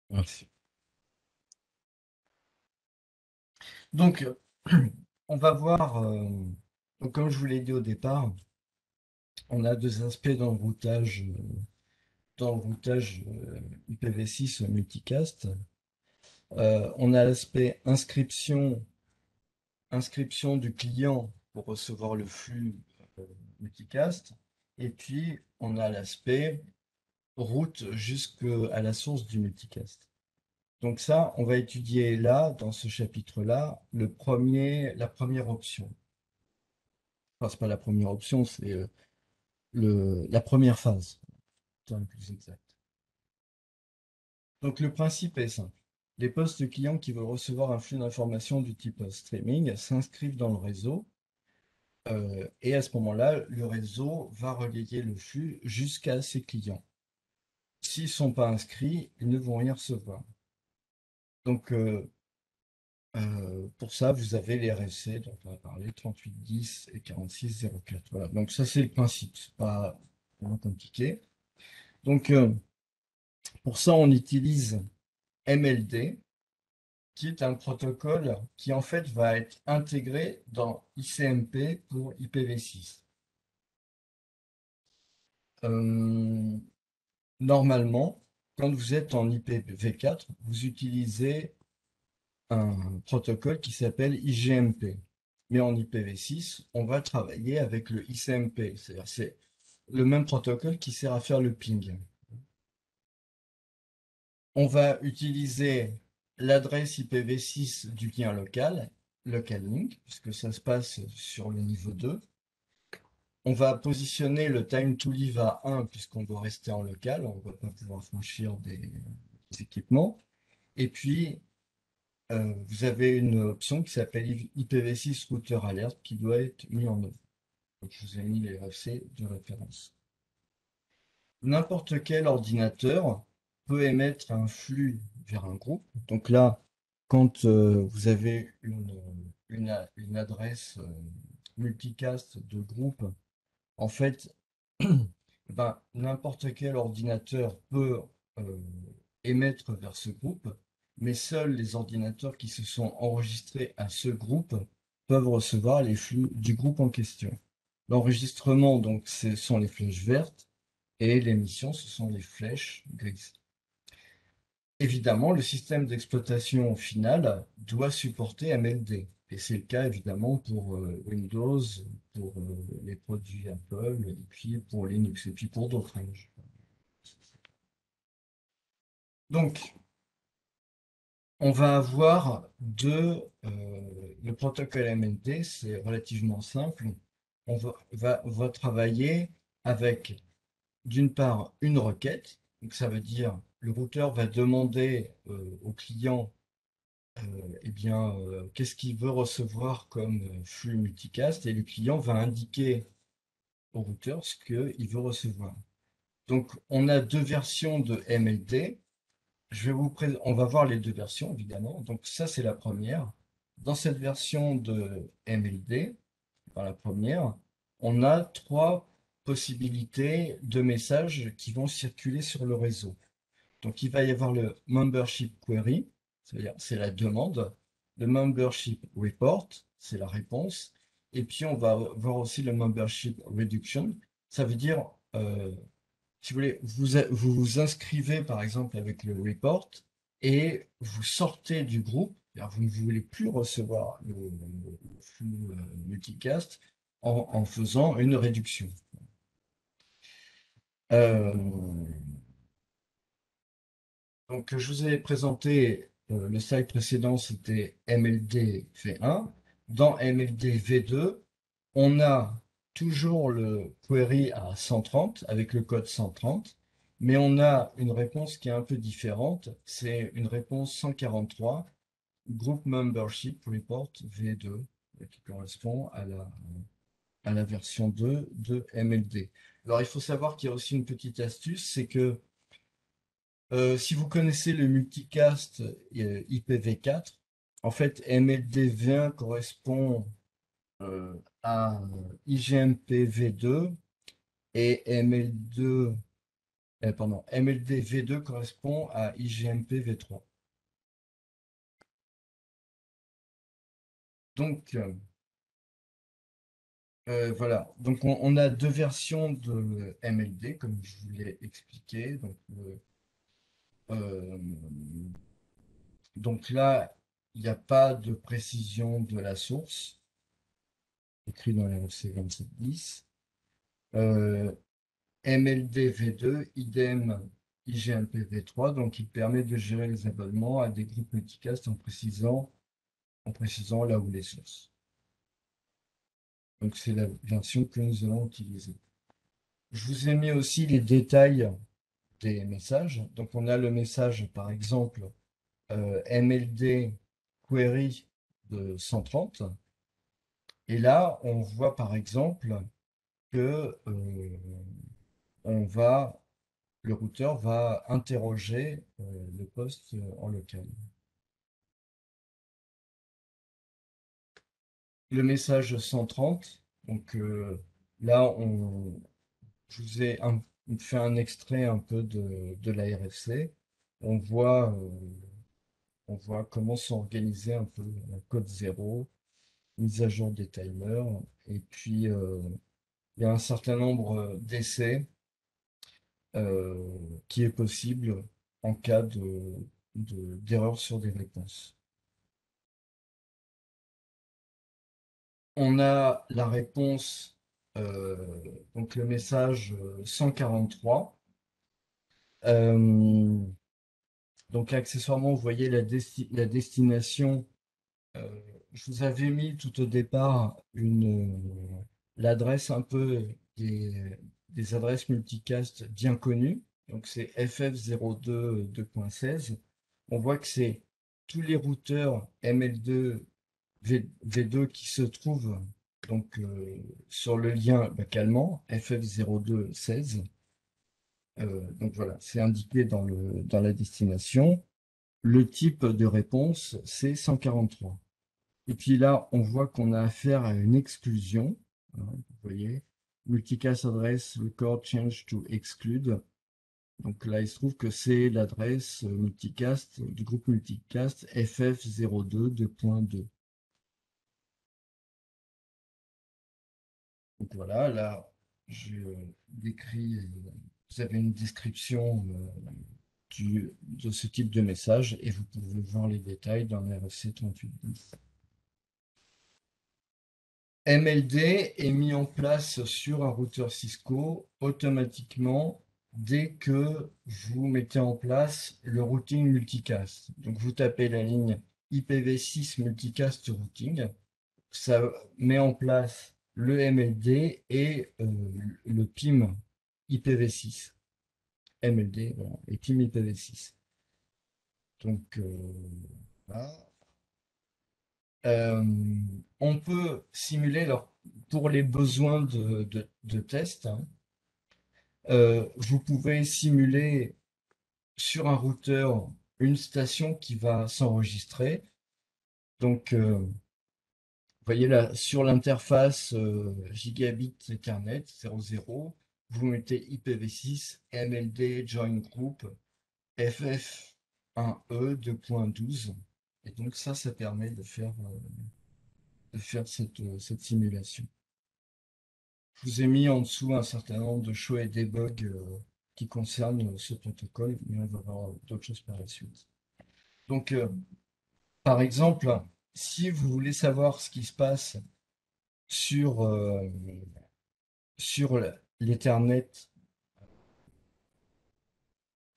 Merci. Donc, on va voir, donc, comme je vous l'ai dit au départ, on a deux aspects dans le routage IPv6 multicast. On a l'aspect inscription du client pour recevoir le flux euh, multicast. Et puis, on a l'aspect route jusqu'à la source du multicast. Donc ça, on va étudier là, dans ce chapitre-là, la première option. Enfin, c'est pas la première option, c'est la première phase, pour être plus exact. Donc le principe est simple. Les postes clients qui veulent recevoir un flux d'informations du type streaming s'inscrivent dans le réseau et à ce moment-là, le réseau va relayer le flux jusqu'à ses clients. S'ils ne sont pas inscrits, ils ne vont rien recevoir. Donc, pour ça, vous avez les RFC dont on a parlé, 3810 et 4604. Voilà, donc ça c'est le principe, c'est pas vraiment compliqué. Donc, pour ça, on utilise MLD, qui est un protocole qui en fait va être intégré dans ICMP pour IPv6. Euh, Normalement, quand vous êtes en IPv4, vous utilisez un protocole qui s'appelle IGMP. Mais en IPv6, on va travailler avec le ICMP, c'est-à-dire c'est le même protocole qui sert à faire le ping. On va utiliser l'adresse IPv6 du lien local, local link, puisque ça se passe sur le niveau 2. On va positionner le time to live à 1, puisqu'on doit rester en local, on ne va pas pouvoir franchir des équipements. Et puis, vous avez une option qui s'appelle IPv6 Router Alert qui doit être mis en œuvre. Donc, je vous ai mis les RFC de référence. N'importe quel ordinateur peut émettre un flux vers un groupe. Donc là, quand vous avez une adresse multicast de groupe, en fait, ben, n'importe quel ordinateur peut euh, émettre vers ce groupe, mais seuls les ordinateurs qui se sont enregistrés à ce groupe peuvent recevoir les flux du groupe en question. L'enregistrement, donc, ce sont les flèches vertes et l'émission, ce sont les flèches grises. Évidemment, le système d'exploitation final doit supporter MLD. Et c'est le cas évidemment pour Windows, pour les produits Apple, et puis pour Linux, et puis pour d'autres. Donc, on va avoir le protocole MLD, c'est relativement simple. On va travailler avec, d'une part, une requête. Donc, ça veut dire le routeur va demander au client eh bien, qu'est-ce qu'il veut recevoir comme flux multicast et le client va indiquer au routeur ce qu'il veut recevoir. Donc, on a deux versions de MLD. On va voir les deux versions, évidemment. Donc, ça, c'est la première. Dans cette version de MLD, dans la première, on a trois possibilités de messages qui vont circuler sur le réseau. Donc, il va y avoir le membership query, c'est-à-dire c'est la demande, le membership report, c'est la réponse, et puis on va voir aussi le membership reduction. Ça veut dire, si vous voulez, vous inscrivez par exemple avec le report et vous sortez du groupe, vous ne voulez plus recevoir le flux multicast en faisant une réduction. Euh, Donc, je vous ai présenté le slide précédent, c'était MLD V1. Dans MLD V2, on a toujours le query à 130 avec le code 130, mais on a une réponse qui est un peu différente. C'est une réponse 143, Group Membership Report V2, qui correspond à la version 2 de MLD. Alors, il faut savoir qu'il y a aussi une petite astuce, c'est que si vous connaissez le multicast IPv4, en fait, MLD V1 correspond à IGMP V2 et MLD V2 correspond à IGMP V3. Donc, voilà. Donc, on a deux versions de MLD, comme je vous l'ai expliqué. Euh, donc là, il n'y a pas de précision de la source, écrit dans l'RFC 2710. MLD V2, idem IGMP V3, donc il permet de gérer les abonnements à des groupes multicast en précisant là où les sources. Donc c'est la version que nous allons utiliser. Je vous ai mis aussi les détails des messages. Donc on a le message, par exemple, MLD query de 130. Et là, on voit par exemple que le routeur va interroger le poste en local. Le message 130, donc là, je vous ai fait un extrait un peu de la RFC. On voit, euh, on voit comment sont organisés un peu la code 0, mise à jour des timers, et puis il y a un certain nombre d'essais qui est possible en cas d'erreur sur des réponses. On a la réponse, donc le message 143. Euh, donc accessoirement, vous voyez la destination. euh, je vous avais mis tout au départ l'adresse un peu des adresses multicast bien connues. Donc c'est FF02 2.16. On voit que c'est tous les routeurs ML2 V2 qui se trouvent donc sur le lien localement FF0216. Donc voilà, c'est indiqué dans la destination. Le type de réponse, c'est 143. Et puis là, on voit qu'on a affaire à une exclusion. Hein, vous voyez, multicast adresse record change to exclude. Donc là, il se trouve que c'est l'adresse multicast du groupe multicast FF02 2.2. Donc voilà, là, je décris, vous avez une description de ce type de message et vous pouvez voir les détails dans RFC 3810. MLD est mis en place sur un routeur Cisco automatiquement dès que vous mettez en place le routing multicast. Donc vous tapez la ligne IPv6 multicast routing, ça met en place le MLD et le PIM IPv6. MLD voilà, et PIM IPv6. Donc voilà. Euh, on peut simuler pour les besoins de test, hein, vous pouvez simuler sur un routeur une station qui va s'enregistrer. Donc, vous voyez là, sur l'interface gigabit Ethernet 00, vous mettez IPv6, MLD, Join Group, FF1E 2.12. Et donc ça permet de faire cette simulation. Je vous ai mis en dessous un certain nombre de shows et debug qui concernent ce protocole, mais on va voir d'autres choses par la suite. Donc, par exemple, si vous voulez savoir ce qui se passe sur, sur l'Ethernet,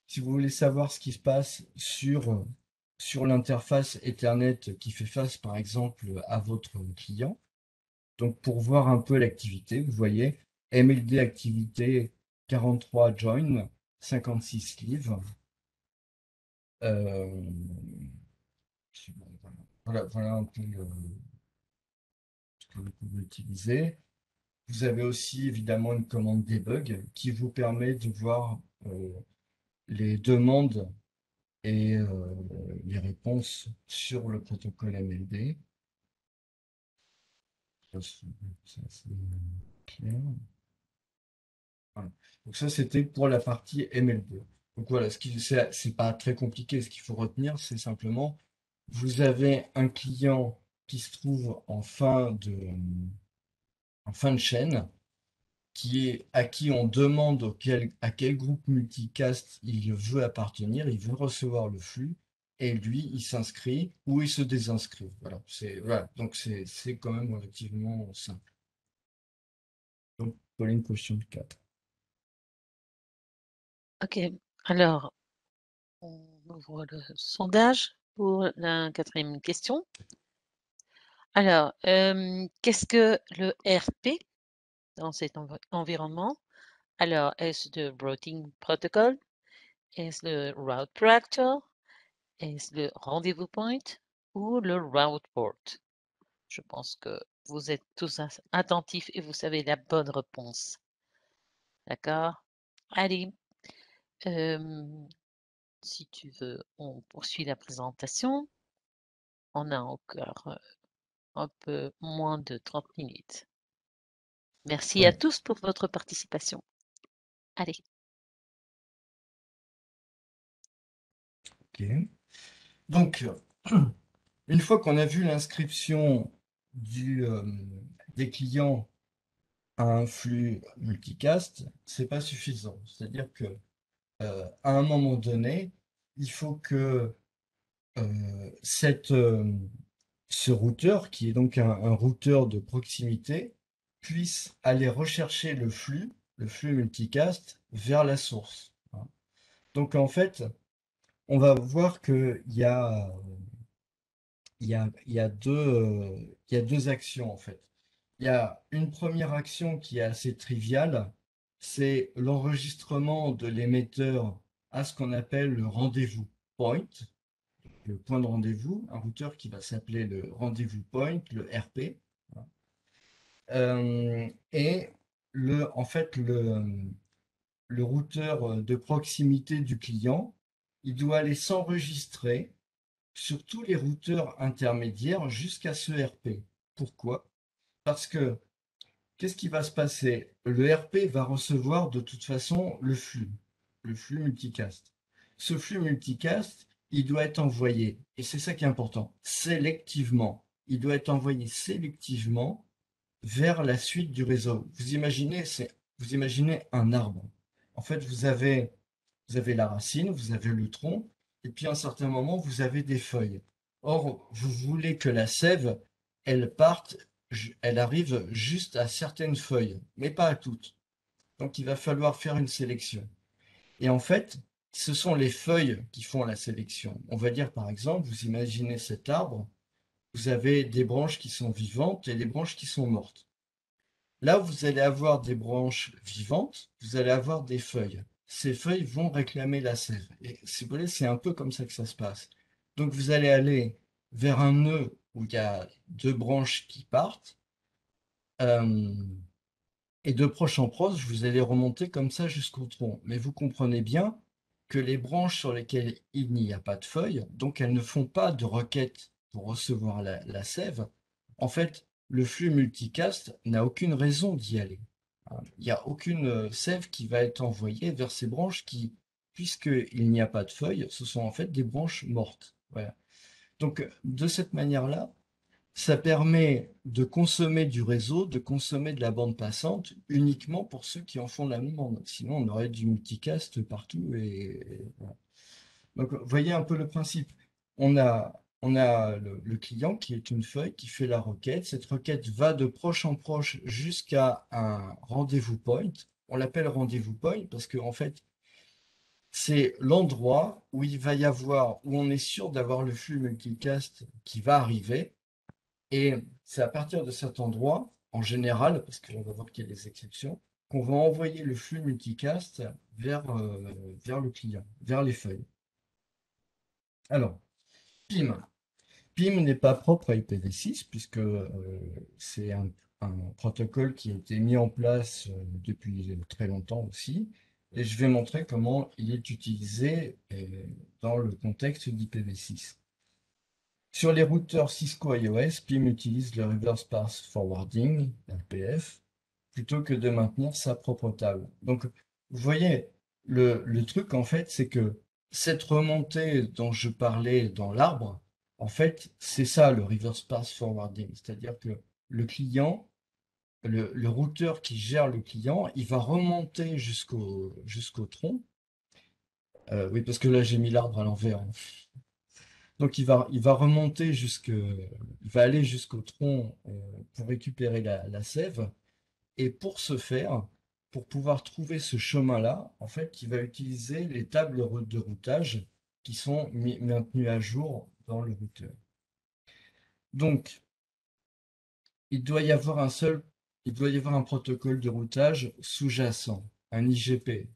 si vous voulez savoir ce qui se passe sur l'interface Ethernet qui fait face, par exemple, à votre client, donc pour voir un peu l'activité, vous voyez MLD activité 43 join, 56 leave. Euh, voilà un peu ce que vous pouvez utiliser. Vous avez aussi évidemment une commande debug qui vous permet de voir les demandes et les réponses sur le protocole MLD. Ça, c'est clair. Voilà. Donc ça, c'était pour la partie ML2. Donc voilà, c'est pas très compliqué. Ce qu'il faut retenir, c'est simplement, vous avez un client qui se trouve en fin de chaîne, à qui on demande à quel groupe multicast il veut appartenir, il veut recevoir le flux, et lui, il s'inscrit ou il se désinscrit. Voilà, donc c'est quand même relativement simple. Donc, Pauline, question 4. OK. Alors, on ouvre le sondage pour la quatrième question. Alors, qu'est-ce que le RP dans cet environnement? Alors, est-ce le routing protocol? Est-ce le route proactor? Est-ce le rendez-vous point ou le route port? Je pense que vous êtes tous attentifs et vous savez la bonne réponse. D'accord? Allez, si tu veux, on poursuit la présentation. On a encore un peu moins de 30 minutes. Merci à Ouais, tous pour votre participation. Allez. ok. Donc, une fois qu'on a vu l'inscription des clients à un flux multicast, c'est pas suffisant. C'est-à-dire que à un moment donné, il faut que cette, ce routeur, qui est donc un routeur de proximité, puisse aller rechercher le flux multicast, vers la source, hein. Donc en fait, on va voir qu'il y a, il y a deux actions en fait. Il y a une première action qui est assez triviale, c'est l'enregistrement de l'émetteur à ce qu'on appelle le rendez-vous point, le point de rendez-vous, un routeur qui va s'appeler le rendez-vous point, le RP. Et en fait, le routeur de proximité du client, il doit aller s'enregistrer sur tous les routeurs intermédiaires jusqu'à ce RP. Pourquoi? Parce que qu'est-ce qui va se passer? Le RP va recevoir de toute façon le flux multicast. Ce flux multicast, il doit être envoyé, et c'est ça qui est important, sélectivement. Il doit être envoyé sélectivement vers la suite du réseau. Vous imaginez un arbre. En fait, vous avez la racine, vous avez le tronc, et puis à un certain moment, vous avez des feuilles. Or, vous voulez que la sève, elle parte, elle arrive juste à certaines feuilles, mais pas à toutes. Donc, il va falloir faire une sélection. Et en fait, ce sont les feuilles qui font la sélection. On va dire, par exemple, vous imaginez cet arbre, vous avez des branches qui sont vivantes et des branches qui sont mortes. Là, vous allez avoir des branches vivantes, vous allez avoir des feuilles. Ces feuilles vont réclamer la sève. Et si vous voulez, c'est un peu comme ça que ça se passe. Donc, vous allez aller vers un nœud où il y a deux branches qui partent, euh, et de proche en proche, vous allez remonter comme ça jusqu'au tronc. Mais vous comprenez bien que les branches sur lesquelles il n'y a pas de feuilles, donc elles ne font pas de requête pour recevoir la sève. En fait, le flux multicast n'a aucune raison d'y aller, hein. Il n'y a aucune sève qui va être envoyée vers ces branches qui, puisqu'il n'y a pas de feuilles, ce sont en fait des branches mortes. Voilà. Donc, de cette manière-là, ça permet de consommer du réseau, de consommer de la bande passante uniquement pour ceux qui en font la demande. Sinon, on aurait du multicast partout et voilà. Donc, vous voyez un peu le principe. On a le client qui est une feuille qui fait la requête. Cette requête va de proche en proche jusqu'à un rendez-vous point. On l'appelle rendez-vous point parce que, en fait, c'est l'endroit où il va y avoir, où on est sûr d'avoir le flux multicast qui va arriver. Et c'est à partir de cet endroit, en général, parce qu'on va voir qu'il y a des exceptions, qu'on va envoyer le flux multicast vers le client, vers les feuilles. Alors, PIM. PIM n'est pas propre à IPv6 puisque c'est un protocole qui a été mis en place depuis très longtemps aussi. Et je vais montrer comment il est utilisé dans le contexte d'IPv6. Sur les routeurs Cisco iOS, PIM utilise le Reverse Path Forwarding, RPF, plutôt que de maintenir sa propre table. Donc, vous voyez, le truc, en fait, c'est que cette remontée dont je parlais dans l'arbre, en fait, c'est ça le Reverse Path Forwarding. C'est-à-dire que le client, le routeur qui gère le client, il va remonter jusqu'au tronc. Oui, parce que là, j'ai mis l'arbre à l'envers, hein. Donc il va remonter il va aller jusqu'au tronc pour récupérer la sève. Et pour ce faire, pour pouvoir trouver ce chemin-là, en fait, il va utiliser les tables de routage qui sont maintenues à jour dans le routeur. Donc, il doit y avoir il doit y avoir un protocole de routage sous-jacent, un IGP,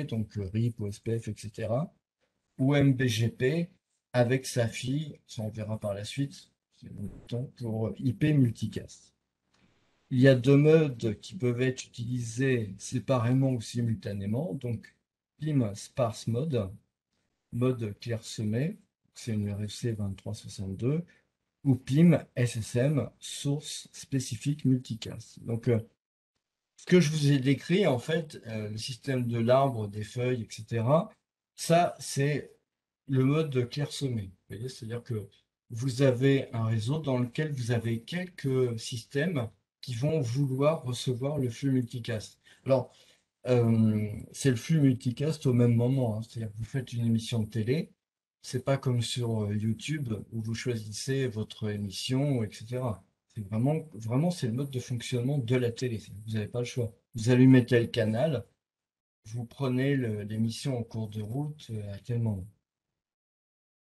donc RIP, OSPF, etc., ou MBGP, avec sa fille, ça on verra par la suite, c'est longtemps, pour IP multicast. Il y a deux modes qui peuvent être utilisés séparément ou simultanément. Donc, PIM sparse mode, mode clairsemé, c'est une RFC 2362, ou PIM SSM, source spécifique multicast. Donc, ce que je vous ai décrit, en fait, le système de l'arbre, des feuilles, etc., ça, c'est le mode clairsemé. Vous voyez, c'est-à-dire que vous avez un réseau dans lequel vous avez quelques systèmes qui vont vouloir recevoir le flux multicast. Alors, c'est le flux multicast au même moment, hein. C'est-à-dire que vous faites une émission de télé, c'est pas comme sur YouTube où vous choisissez votre émission, etc. C'est vraiment, c'est le mode de fonctionnement de la télé. Vous n'avez pas le choix. Vous allumez tel canal, vous prenez l'émission en cours de route à tel moment.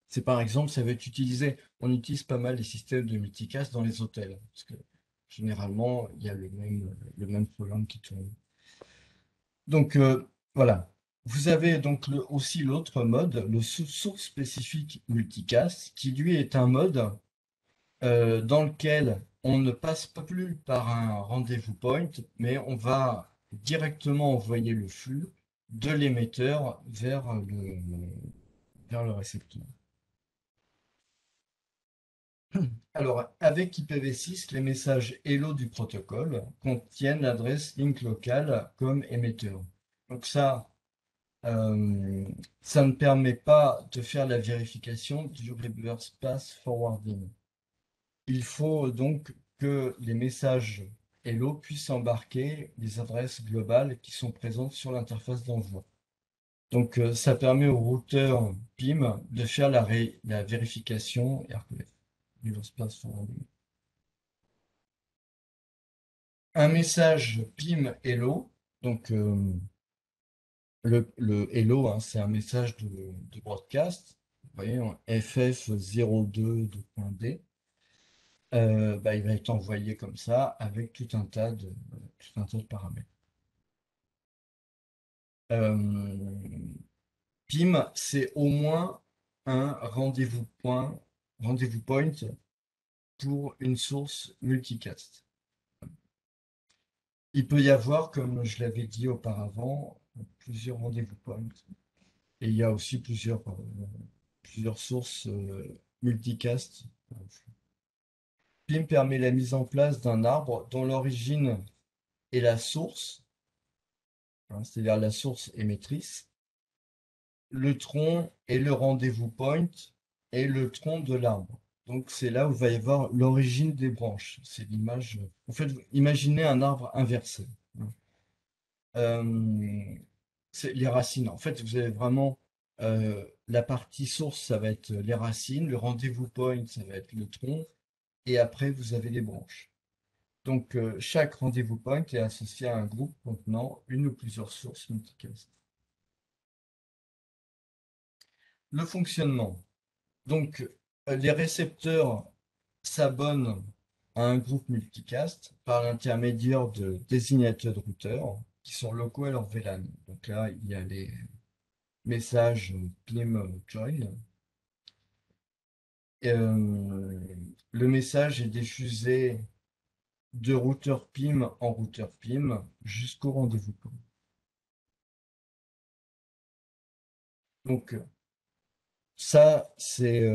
C'est par exemple, ça va être utilisé, on utilise pas mal les systèmes de multicast dans les hôtels, parce que généralement, il y a le même programme qui tourne. Donc voilà. Vous avez donc aussi l'autre mode, le source spécifique multicast, qui lui est un mode dans lequel on ne passe pas plus par un rendez-vous point, mais on va directement envoyer le flux de l'émetteur vers le récepteur. Alors, avec IPv6, les messages Hello du protocole contiennent l'adresse link locale comme émetteur. Donc ça ne permet pas de faire la vérification du reverse pass forwarding. Il faut donc que les messages Hello puissent embarquer les adresses globales qui sont présentes sur l'interface d'envoi. Donc ça permet au routeur PIM de faire la vérification RPF, reverse pass forwarding. Un message PIM Hello, donc le hello, hein, c'est un message de broadcast. Vous voyez, en FF02.D. Bah, il va être envoyé comme ça avec tout un tas de paramètres. PIM, c'est au moins un rendez-vous point pour une source multicast. Il peut y avoir, comme je l'avais dit auparavant, plusieurs rendez-vous points. Et il y a aussi plusieurs sources multicast. PIM permet la mise en place d'un arbre dont l'origine est la source, hein, c'est-à-dire la source émettrice, le tronc est le rendez-vous point et le tronc de l'arbre. Donc c'est là où il va y avoir l'origine des branches. C'est l'image. En fait, imaginez un arbre inversé, hein. C'est les racines. En fait, vous avez vraiment la partie source, ça va être les racines, le rendez-vous point, ça va être le tronc, et après, vous avez les branches. Donc, chaque rendez-vous point est associé à un groupe contenant une ou plusieurs sources multicast. Le fonctionnement. Donc, les récepteurs s'abonnent à un groupe multicast par l'intermédiaire de désignateurs de routeurs qui sont locaux à leur VLAN. Donc là, il y a les messages PIM join. Le message est diffusé de routeur PIM en routeur PIM jusqu'au rendez-vous point. Donc ça, c'est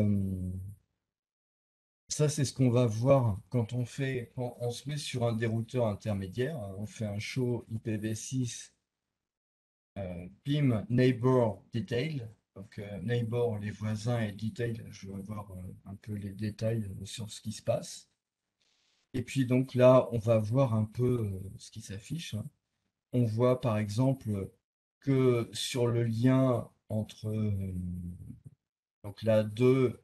ce qu'on va voir quand on se met sur un des routeurs intermédiaires. On fait un show IPv6 PIM neighbor detail. Donc neighbor, les voisins, et detail, je vais voir un peu les détails sur ce qui se passe. Et puis donc là, on va voir un peu ce qui s'affiche, hein. On voit par exemple que sur le lien entre donc là 2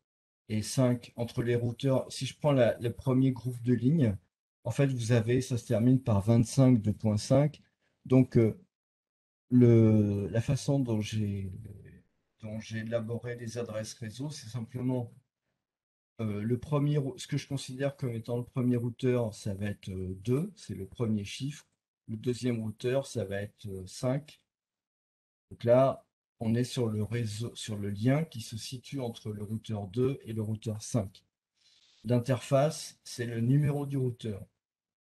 et 5 entre les routeurs, si je prends le premier groupe de lignes, en fait vous avez, ça se termine par 25 2.5. Donc la façon dont j'ai élaboré les adresses réseau, c'est simplement ce que je considère comme étant le premier routeur, ça va être 2, c'est le premier chiffre. Le deuxième routeur, ça va être 5. Donc là, on est sur le réseau, sur le lien qui se situe entre le routeur 2 et le routeur 5. L'interface, c'est le numéro du routeur.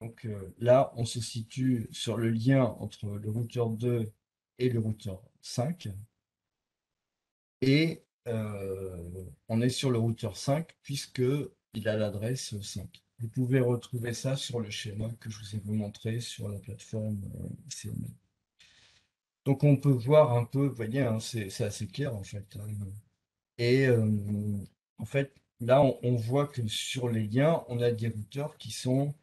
Donc là, on se situe sur le lien entre le routeur 2 et le routeur 5. Et on est sur le routeur 5 puisque il a l'adresse 5. Vous pouvez retrouver ça sur le schéma que je vous ai montré sur la plateforme ICML. Donc on peut voir un peu, vous voyez, hein, c'est assez clair en fait, hein. Et en fait, là, on voit que sur les liens, on a des routeurs qui sont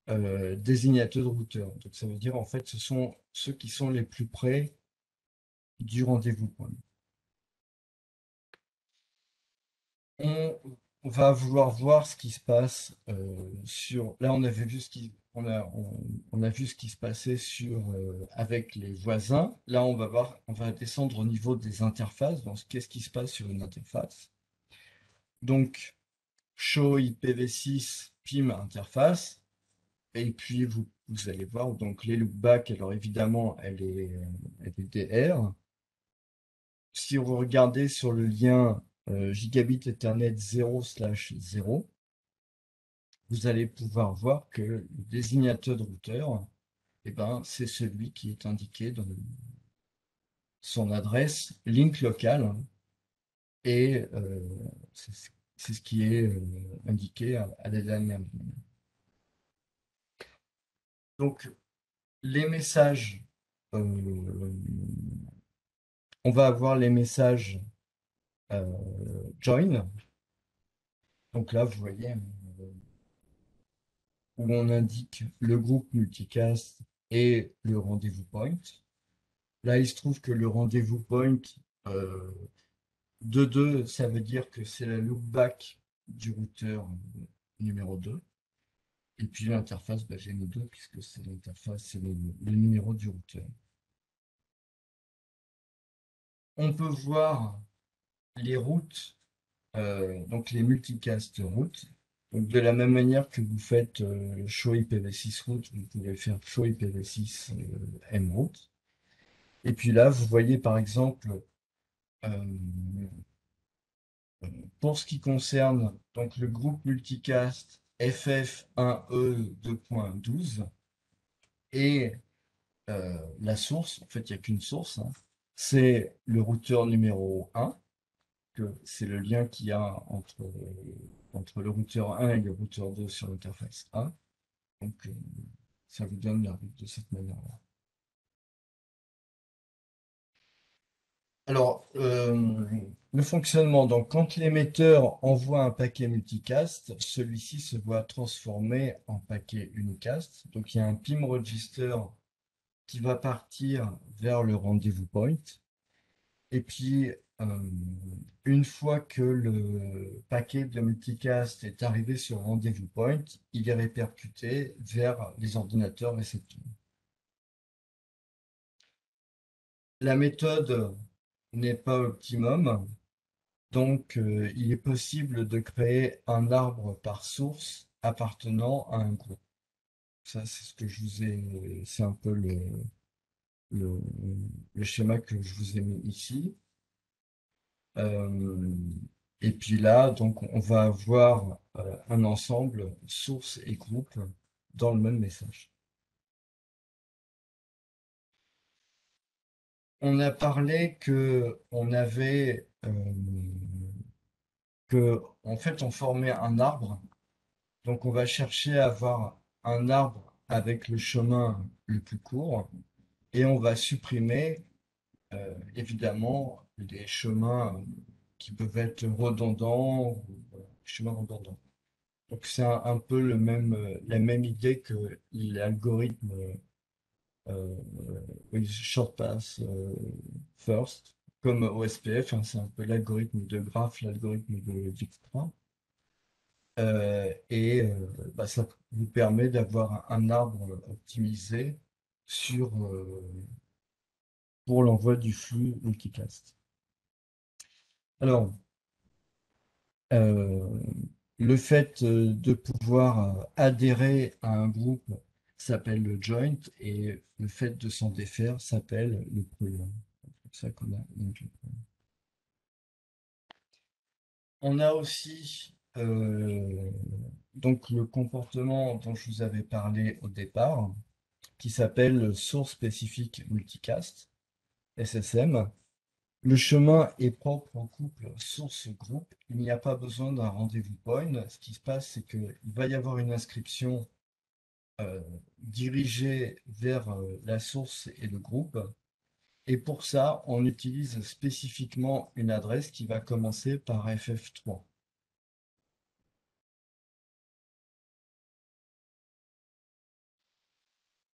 désignateurs de routeurs. Donc ça veut dire en fait, ce sont ceux qui sont les plus près du rendez-vous point. On, on va vouloir voir ce qui se passe sur. Là, on avait vu ce qui, on a vu ce qui se passait sur avec les voisins. Là, on va voir, on va descendre au niveau des interfaces. Donc, qu'est-ce qui se passe sur une interface? Donc, show IPv6 PIM interface. Et puis, vous allez voir, donc les loopbacks, alors évidemment, elle est DR. Si vous regardez sur le lien gigabit Ethernet 0/0, vous allez pouvoir voir que le désignateur de routeur, eh ben, c'est celui qui est indiqué dans son adresse link local et c'est ce qui est indiqué à la dernière ligne. Donc, les messages, euh, on va avoir les messages join. Donc là, vous voyez où on indique le groupe multicast et le rendez-vous point. Là, il se trouve que le rendez-vous point euh, de 2, ça veut dire que c'est la loopback du routeur numéro 2. Et puis l'interface, bah, j'ai mis 2 puisque c'est l'interface, c'est le numéro du routeur. On peut voir les routes, donc les multicast routes. Donc de la même manière que vous faites show IPv6 route, vous pouvez faire show IPv6 M route. Et puis là, vous voyez par exemple, euh, pour ce qui concerne donc, le groupe multicast FF1E 2.12 et la source, en fait, il n'y a qu'une source, hein, c'est le routeur numéro 1, que c'est le lien qu'il y a entre le routeur 1 et le routeur 2 sur l'interface A. Donc, ça vous donne la route de cette manière-là. Alors, le fonctionnement, donc quand l'émetteur envoie un paquet multicast, celui-ci se voit transformé en paquet unicast. Donc, il y a un PIM register qui va partir vers le rendez-vous point. Et puis, une fois que le paquet de multicast est arrivé sur le rendez-vous point, il est répercuté vers les ordinateurs récepteurs. La méthode n'est pas optimum. Donc, il est possible de créer un arbre par source appartenant à un groupe. Ça, c'est ce que je vous ai, c'est un peu le, le schéma que je vous ai mis ici. Euh, et puis là, donc, on va avoir un ensemble source et groupe dans le même message. On a parlé que on avait que en fait on formait un arbre. Donc, on va chercher à avoir un arbre avec le chemin le plus court et on va supprimer évidemment les chemins qui peuvent être redondants ou chemins redondants. Donc, c'est un peu la même idée que l'algorithme euh, Short Pass First, comme OSPF, hein, c'est un peu l'algorithme de graphe, l'algorithme de Dijkstra. Et bah, ça vous permet d'avoir un arbre optimisé sur, pour l'envoi du flux multicast. Alors, euh, le fait de pouvoir adhérer à un groupe s'appelle le joint et le fait de s'en défaire s'appelle le pull. ça qu'on a. On a aussi donc le comportement dont je vous avais parlé au départ, qui s'appelle Source Spécifique Multicast, SSM. Le chemin est propre au couple source-groupe. Il n'y a pas besoin d'un rendez-vous point. Ce qui se passe, c'est qu'il va y avoir une inscription euh, dirigée vers la source et le groupe. Et pour ça, on utilise spécifiquement une adresse qui va commencer par FF3.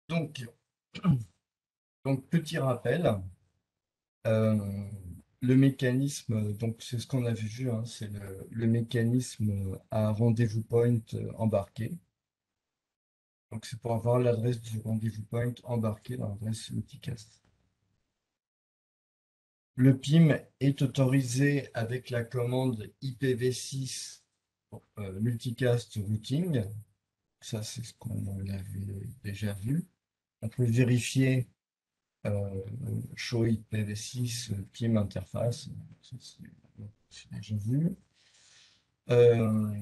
Donc, petit rappel, euh, le mécanisme, donc c'est ce qu'on avait vu, hein, c'est le mécanisme à rendez-vous point embarqué. Donc c'est pour avoir l'adresse du rendez-vous point embarqué dans l'adresse multicast. Le PIM est autorisé avec la commande IPv6 multicast routing. Ça, c'est ce qu'on avait déjà vu. On peut vérifier euh, show IPv6 PIM interface. Ça, c'est déjà vu. Euh,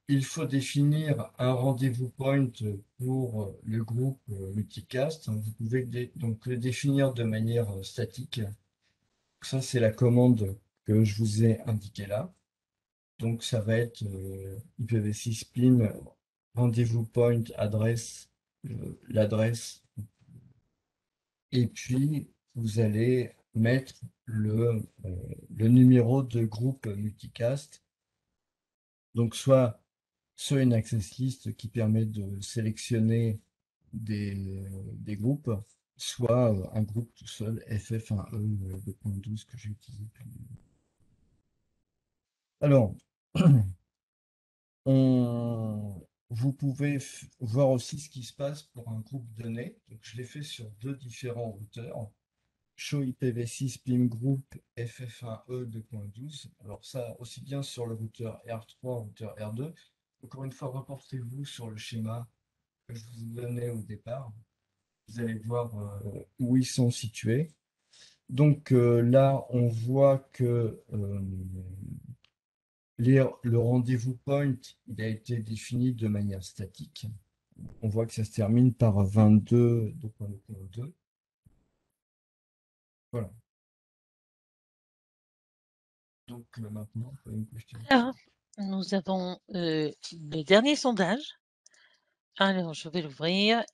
il faut définir un rendez-vous point pour le groupe multicast. Vous pouvez donc le définir de manière statique. Ça, c'est la commande que je vous ai indiquée là. Donc, ça va être IPv6 PIM rendez-vous point adresse, l'adresse, et puis vous allez mettre le numéro de groupe multicast. Donc, soit une access list qui permet de sélectionner des groupes, soit un groupe tout seul, FF1E 2.12 que j'ai utilisé. Alors, vous pouvez voir aussi ce qui se passe pour un groupe donné. Donc, je l'ai fait sur deux différents routeurs. Show IPv6 PIM Group FF1E 2.12. Alors ça, aussi bien sur le routeur R3, routeur R2. Encore une fois, reportez-vous sur le schéma que je vous ai donné au départ. Vous allez voir où ils sont situés. Donc là, on voit que le rendez-vous point, il a été défini de manière statique. On voit que ça se termine par 22, 2.2. Voilà. Donc maintenant, une question. Alors, nous avons le dernier sondage. Alors, je vais l'ouvrir.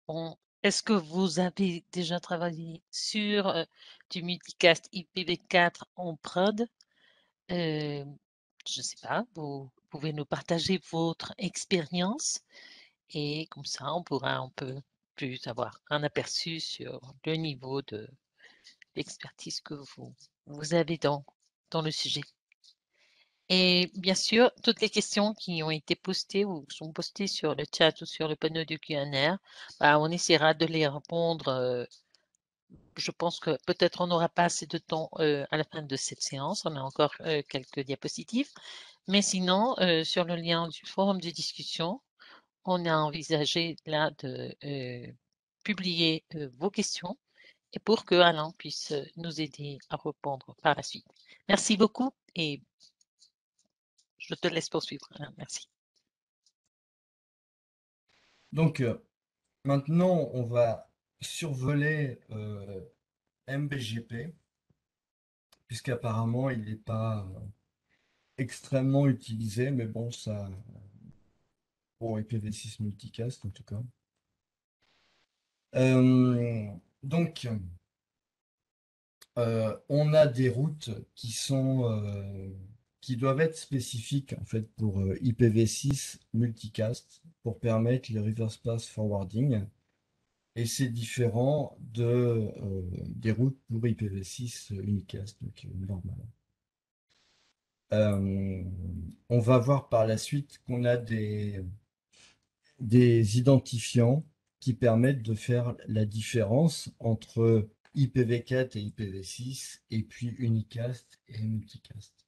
Bon, est-ce que vous avez déjà travaillé sur du multicast IPv4 en prod? Je ne sais pas, vous pouvez nous partager votre expérience et comme ça, on pourra un peu plus avoir un aperçu sur le niveau d'expertise que vous avez dans le sujet. Et bien sûr, toutes les questions qui ont été postées ou sont postées sur le chat ou sur le panneau du Q&A, bah, on essaiera de les répondre. Je pense que peut-être on n'aura pas assez de temps à la fin de cette séance. On a encore quelques diapositives. Mais sinon, sur le lien du forum de discussion, on a envisagé là de publier vos questions et pour que Alain puisse nous aider à répondre par la suite. Merci beaucoup et je te laisse poursuivre, Alain. Merci. Donc maintenant, on va survoler MBGP, puisqu'apparemment, il n'est pas extrêmement utilisé, mais bon, ça, pour IPv6 multicast en tout cas. Donc, on a des routes qui doivent être spécifiques en fait pour IPv6 multicast pour permettre le reverse pass forwarding. Et c'est différent des routes pour IPv6 unicast, donc normal. On va voir par la suite qu'on a des identifiants qui permettent de faire la différence entre IPv4 et IPv6, et puis unicast et multicast.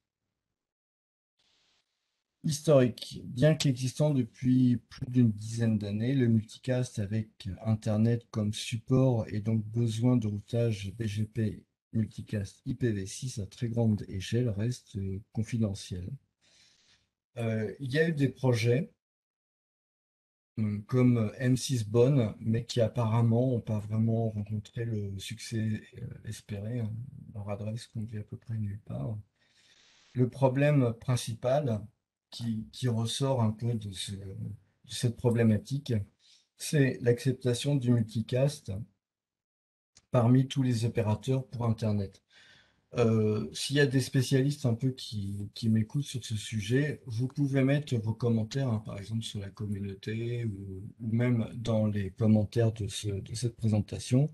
Historique. Bien qu'existant depuis plus d'une dizaine d'années, le multicast avec Internet comme support et donc besoin de routage BGP multicast IPv6 à très grande échelle reste confidentiel. Il y a eu des projets comme M6 Bonne, mais qui apparemment n'ont pas vraiment rencontré le succès espéré, hein. Leur adresse conduit à peu près nulle part. Le problème principal qui ressort un peu de cette problématique, c'est l'acceptation du multicast parmi tous les opérateurs pour Internet. S'il y a des spécialistes un peu qui m'écoutent sur ce sujet, vous pouvez mettre vos commentaires, hein, par exemple sur la communauté ou même dans les commentaires de cette présentation.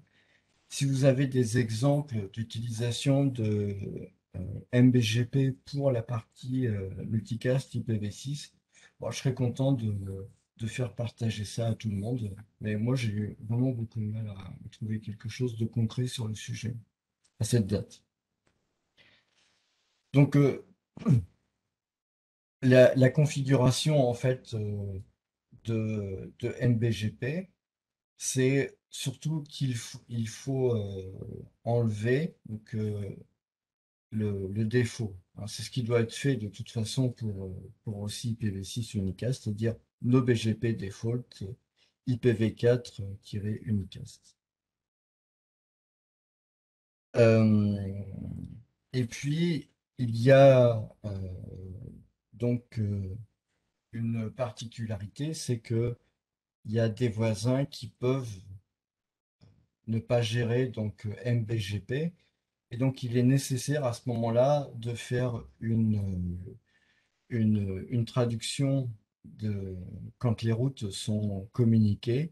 Si vous avez des exemples d'utilisation de MBGP pour la partie multicast IPv6, bon, je serais content de faire partager ça à tout le monde. Mais moi, j'ai eu vraiment beaucoup de mal à trouver quelque chose de concret sur le sujet à cette date. Donc, la configuration en fait de MBGP, c'est surtout il faut enlever donc, le défaut, hein. C'est ce qui doit être fait de toute façon pour aussi IPv6 unicast, c'est-à-dire no BGP default IPv4-unicast. Euh, et puis, il y a donc une particularité, c'est que il y a des voisins qui peuvent ne pas gérer donc MBGP, et donc il est nécessaire à ce moment-là de faire une traduction quand les routes sont communiquées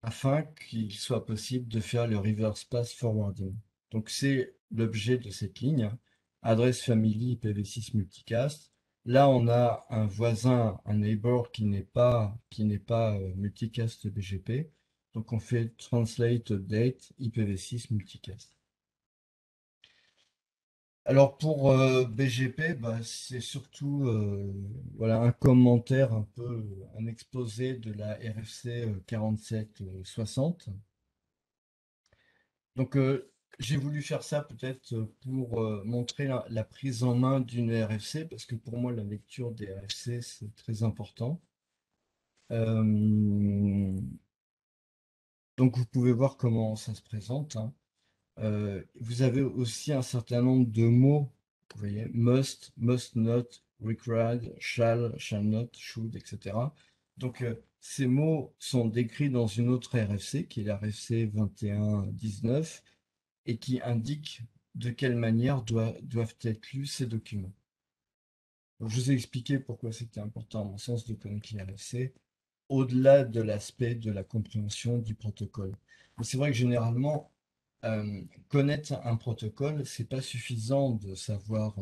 afin qu'il soit possible de faire le reverse pass forwarding. Donc c'est l'objet de cette ligne, adresse family IPv6 multicast. Là, on a un voisin, un neighbor qui n'est pas multicast BGP. Donc on fait translate update IPv6 multicast. Alors pour BGP, bah, c'est surtout voilà, un commentaire, un peu un exposé de la RFC 4760. Donc j'ai voulu faire ça peut-être pour montrer la prise en main d'une RFC, parce que pour moi la lecture des RFC c'est très important. Euh, donc vous pouvez voir comment ça se présente, hein. Vous avez aussi un certain nombre de mots, vous voyez, must not, required, shall not, should, etc. Donc, ces mots sont décrits dans une autre RFC, qui est la RFC 2119, et qui indique de quelle manière doivent être lus ces documents. Donc, je vous ai expliqué pourquoi c'était important, à mon sens, de connaître les RFC, au-delà de l'aspect de la compréhension du protocole. Mais c'est vrai que généralement, connaître un protocole, c'est pas suffisant de savoir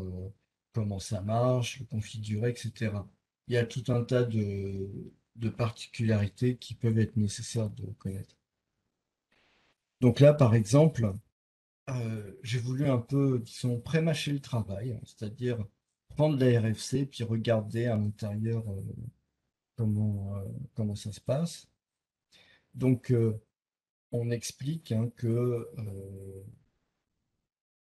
comment ça marche, le configurer, etc. Il y a tout un tas de particularités qui peuvent être nécessaires de connaître. Donc là, par exemple, j'ai voulu un peu, disons, pré-mâcher le travail, hein, c'est-à-dire prendre la RFC puis regarder à l'intérieur comment ça se passe. Donc, on explique hein, que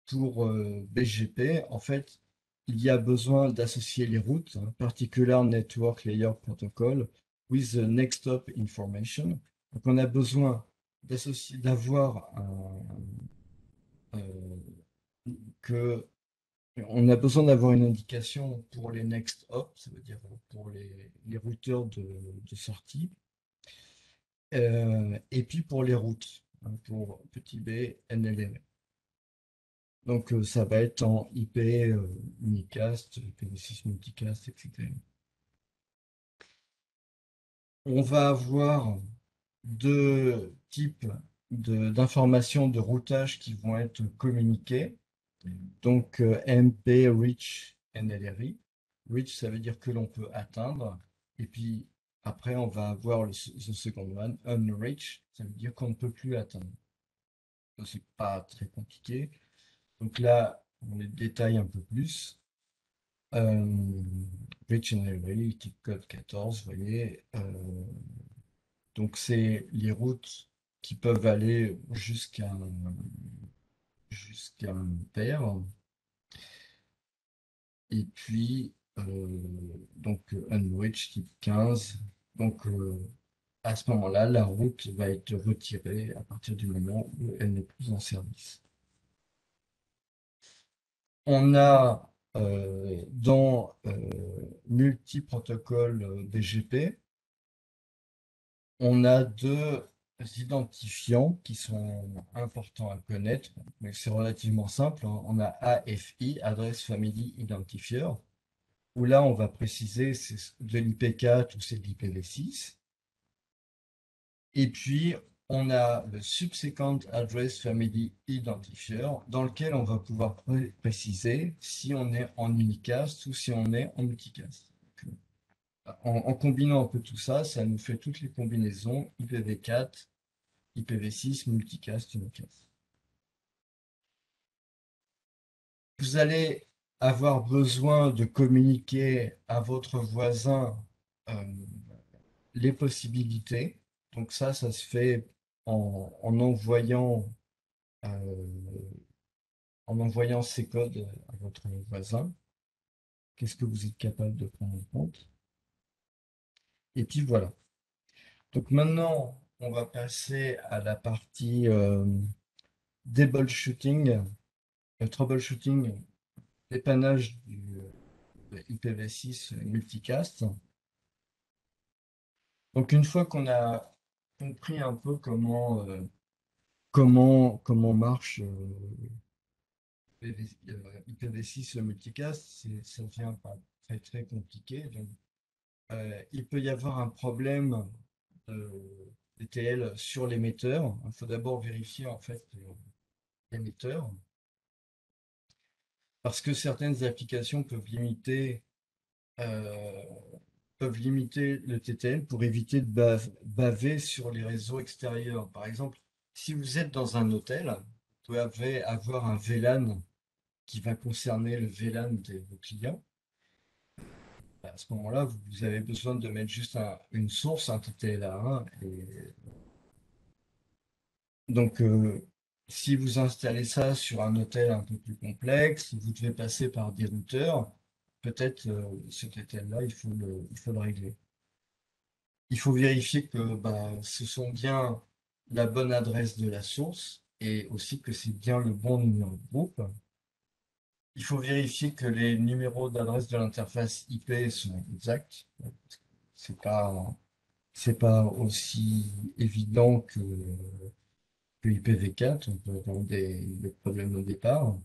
pour BGP, en fait, il y a besoin d'associer les routes, hein, Particular Network Layer Protocol, with the next hop information. Donc, on a besoin d'avoir que, on a besoin d'avoir une indication pour les next hop, ça veut dire pour les routeurs de sortie, et puis pour les routes, hein, pour petit b, NLL. Donc ça va être en IP unicast, IPv6 multicast, etc. On va avoir deux types d'informations de routage qui vont être communiquées. Donc MP, Reach, NLRI. Reach, ça veut dire que l'on peut atteindre. Et puis après, on va avoir the second one, Unreach, ça veut dire qu'on ne peut plus atteindre. C'est pas très compliqué. Donc là, on les détaille un peu plus. Rich and Early, type code 14, vous voyez. Donc, c'est les routes qui peuvent aller jusqu'à un pair. Et puis, donc, Unreached type 15. Donc, à ce moment-là, la route va être retirée à partir du moment où elle n'est plus en service. On a dans multi-protocole BGP, on a deux identifiants qui sont importants à connaître, mais c'est relativement simple, hein. On a AFI, Address Family Identifier, où là on va préciser c'est de l'IP4 ou c'est de l'IPv6. Et puis on a le Subsequent Address Family Identifier, dans lequel on va pouvoir préciser si on est en unicast ou si on est en multicast. En combinant un peu tout ça, ça nous fait toutes les combinaisons IPv4, IPv6, multicast, unicast. Vous allez avoir besoin de communiquer à votre voisin euh, les possibilités. Donc ça se fait en envoyant ces codes à votre voisin. Qu'est-ce que vous êtes capable de prendre en compte? Et puis voilà. Donc maintenant, on va passer à la partie troubleshooting, dépannage du IPv6 multicast. Donc une fois qu'on a compris un peu comment marche IPv6 multicast, ça devient pas très très compliqué. Donc, il peut y avoir un problème de DTL sur l'émetteur. Il faut d'abord vérifier en fait l'émetteur, parce que certaines applications euh, peuvent limiter le TTL pour éviter de baver sur les réseaux extérieurs. Par exemple, si vous êtes dans un hôtel, vous pouvez avoir un VLAN qui va concerner le VLAN de vos clients. À ce moment-là, vous avez besoin de mettre juste une source, un TTL-A1. Et donc, si vous installez ça sur un hôtel un peu plus complexe, vous devez passer par des routeurs, peut-être ce TTL-là, il faut le régler. Il faut vérifier que bah, ce sont bien la bonne adresse de la source et aussi que c'est bien le bon numéro de groupe. Il faut vérifier que les numéros d'adresse de l'interface IP sont exacts. C'est pas, c'est pas aussi évident que IPv4. On peut avoir des problèmes au départ.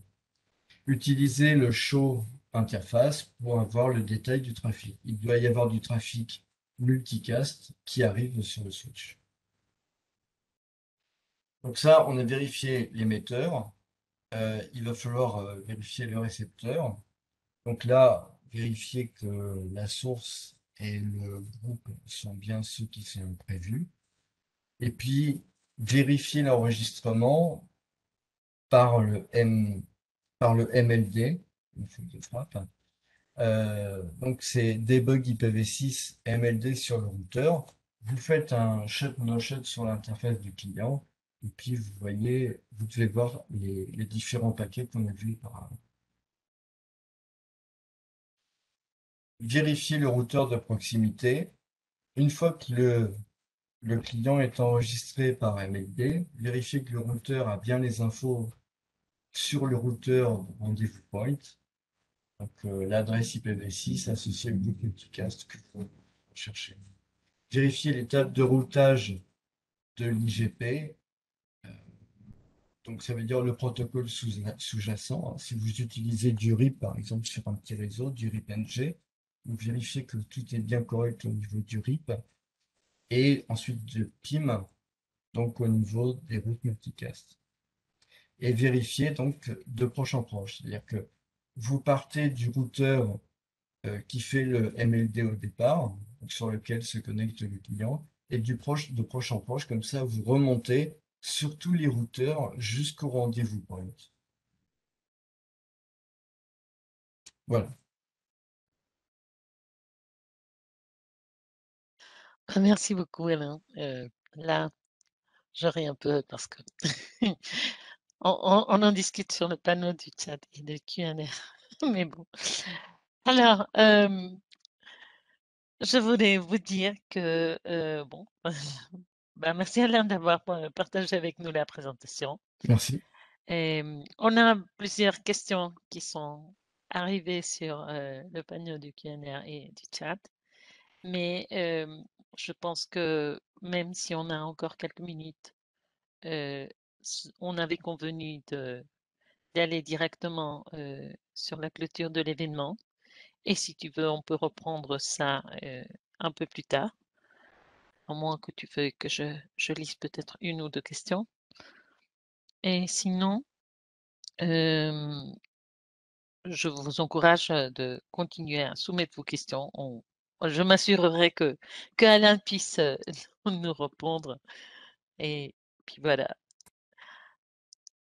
Utiliser le show interface pour avoir le détail du trafic. Il doit y avoir du trafic multicast qui arrive sur le switch. Donc ça, on a vérifié l'émetteur. Il va falloir vérifier le récepteur. Donc là, vérifier que la source et le groupe sont bien ceux qui sont prévus. Et puis, vérifier l'enregistrement par par le MLD, une faute de frappe. Donc, c'est debug IPv6 MLD sur le routeur. Vous faites un shut no shut sur l'interface du client. Et puis, vous voyez, vous devez voir les différents paquets qu'on a vus par vérifier le routeur de proximité. Une fois que le client est enregistré par MLD, vérifier que le routeur a bien les infos sur le routeur rendez-vous point, donc l'adresse IPv6 associée au groupe multicast que vous cherchez. Vérifier l'étape de routage de l'IGP, donc ça veut dire le protocole sous-jacent. Si vous utilisez du RIP, par exemple, sur un petit réseau, du RIP-NG, vous vérifiez que tout est bien correct au niveau du RIP, et ensuite de PIM, donc au niveau des routes multicast. Et vérifier donc de proche en proche. C'est-à-dire que vous partez du routeur qui fait le MLD au départ, donc sur lequel se connecte le client, et de proche en proche, comme ça vous remontez sur tous les routeurs jusqu'au rendez-vous point. Voilà. Merci beaucoup, Alain. Là, je ris un peu parce que on en discute sur le panneau du chat et de Q&A, mais bon. Alors, je voulais vous dire que, bon, bah, merci Alain d'avoir partagé avec nous la présentation. Merci. Et, on a plusieurs questions qui sont arrivées sur le panneau du Q&A et du chat, mais je pense que même si on a encore quelques minutes, on avait convenu d'aller directement sur la clôture de l'événement. Et si tu veux, on peut reprendre ça un peu plus tard, à moins que tu veuilles que je lise peut-être une ou deux questions. Et sinon, je vous encourage de continuer à soumettre vos questions. Je m'assurerai que Alain puisse nous répondre. Et puis voilà.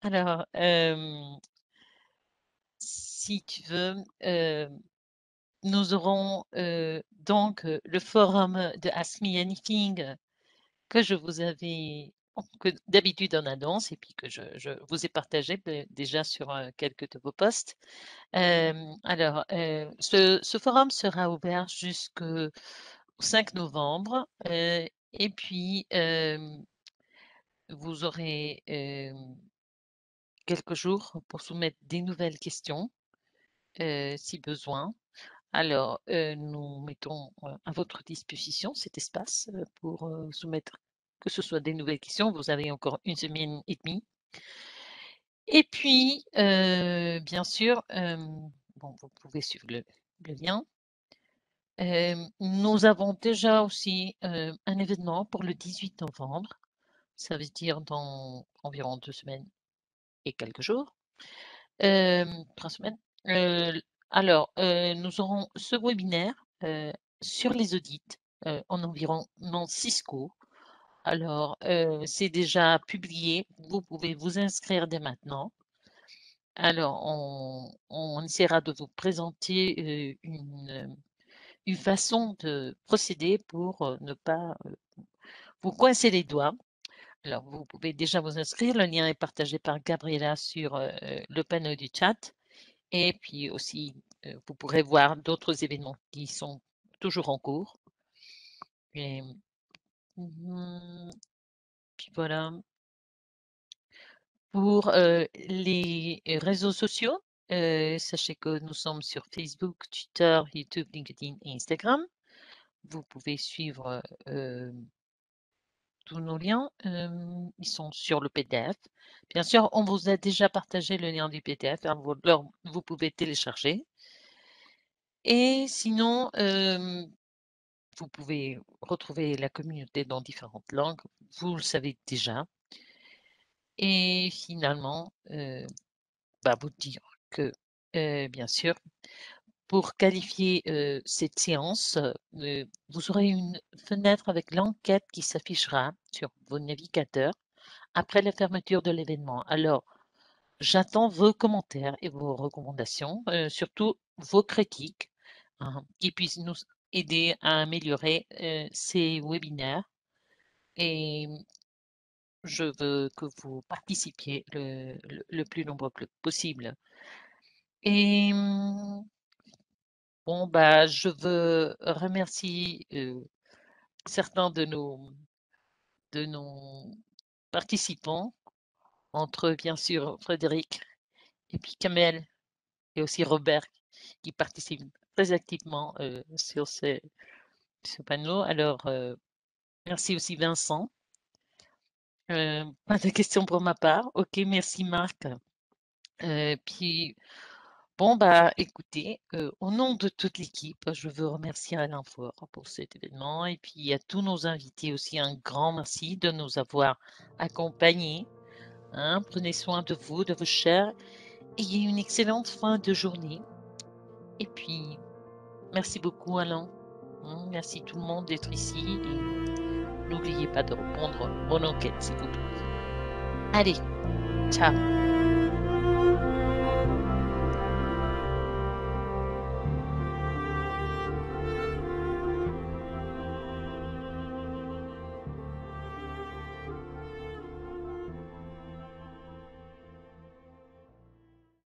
Alors, si tu veux, nous aurons donc le forum de Ask Me Anything que je vous avais, que d'habitude on annonce et puis que je vous ai partagé déjà sur quelques de vos posts. Alors, ce forum sera ouvert jusqu'au 5 novembre et puis vous aurez quelques jours pour soumettre des nouvelles questions si besoin. Alors, nous mettons à votre disposition cet espace pour soumettre que ce soit des nouvelles questions. Vous avez encore une semaine et demie. Et puis, bien sûr, bon, vous pouvez suivre le lien. Nous avons déjà aussi un événement pour le 18 novembre. Ça veut dire dans environ 2 semaines et quelques jours. 3 semaines. Alors, nous aurons ce webinaire sur les audits en environ 6 cours. Alors, c'est déjà publié. Vous pouvez vous inscrire dès maintenant. Alors, on essaiera de vous présenter une façon de procéder pour ne pas vous coincer les doigts. Alors, vous pouvez déjà vous inscrire. Le lien est partagé par Gabriela sur le panneau du chat. Et puis aussi, vous pourrez voir d'autres événements qui sont toujours en cours. Et, puis voilà. Pour les réseaux sociaux, sachez que nous sommes sur Facebook, Twitter, YouTube, LinkedIn et Instagram. Vous pouvez suivre tous nos liens. Ils sont sur le PDF. Bien sûr, on vous a déjà partagé le lien du PDF. Hein, vous pouvez télécharger. Et sinon, vous pouvez retrouver la communauté dans différentes langues. Vous le savez déjà. Et finalement, vous dire que, bien sûr, pour qualifier cette séance, vous aurez une fenêtre avec l'enquête qui s'affichera sur vos navigateurs après la fermeture de l'événement. Alors, j'attends vos commentaires et vos recommandations, surtout vos critiques, hein, qui puissent nous aider à améliorer ces webinaires. Et je veux que vous participiez le plus nombreux possible. Et bon, je veux remercier certains de nos participants, entre eux, bien sûr, Frédéric et puis Kamel et aussi Robert, qui participent très activement sur ce panneau. Alors, merci aussi Vincent. Pas de questions pour ma part. Ok, merci Marc. Puis, bon, écoutez, au nom de toute l'équipe, je veux remercier Alain Faure pour cet événement et puis à tous nos invités aussi un grand merci de nous avoir accompagnés. Hein. Prenez soin de vous, de vos chers. Ayez une excellente fin de journée. Et puis, merci beaucoup Alain. Hein, merci tout le monde d'être ici et n'oubliez pas de répondre mon enquête, s'il vous plaît. Allez, ciao.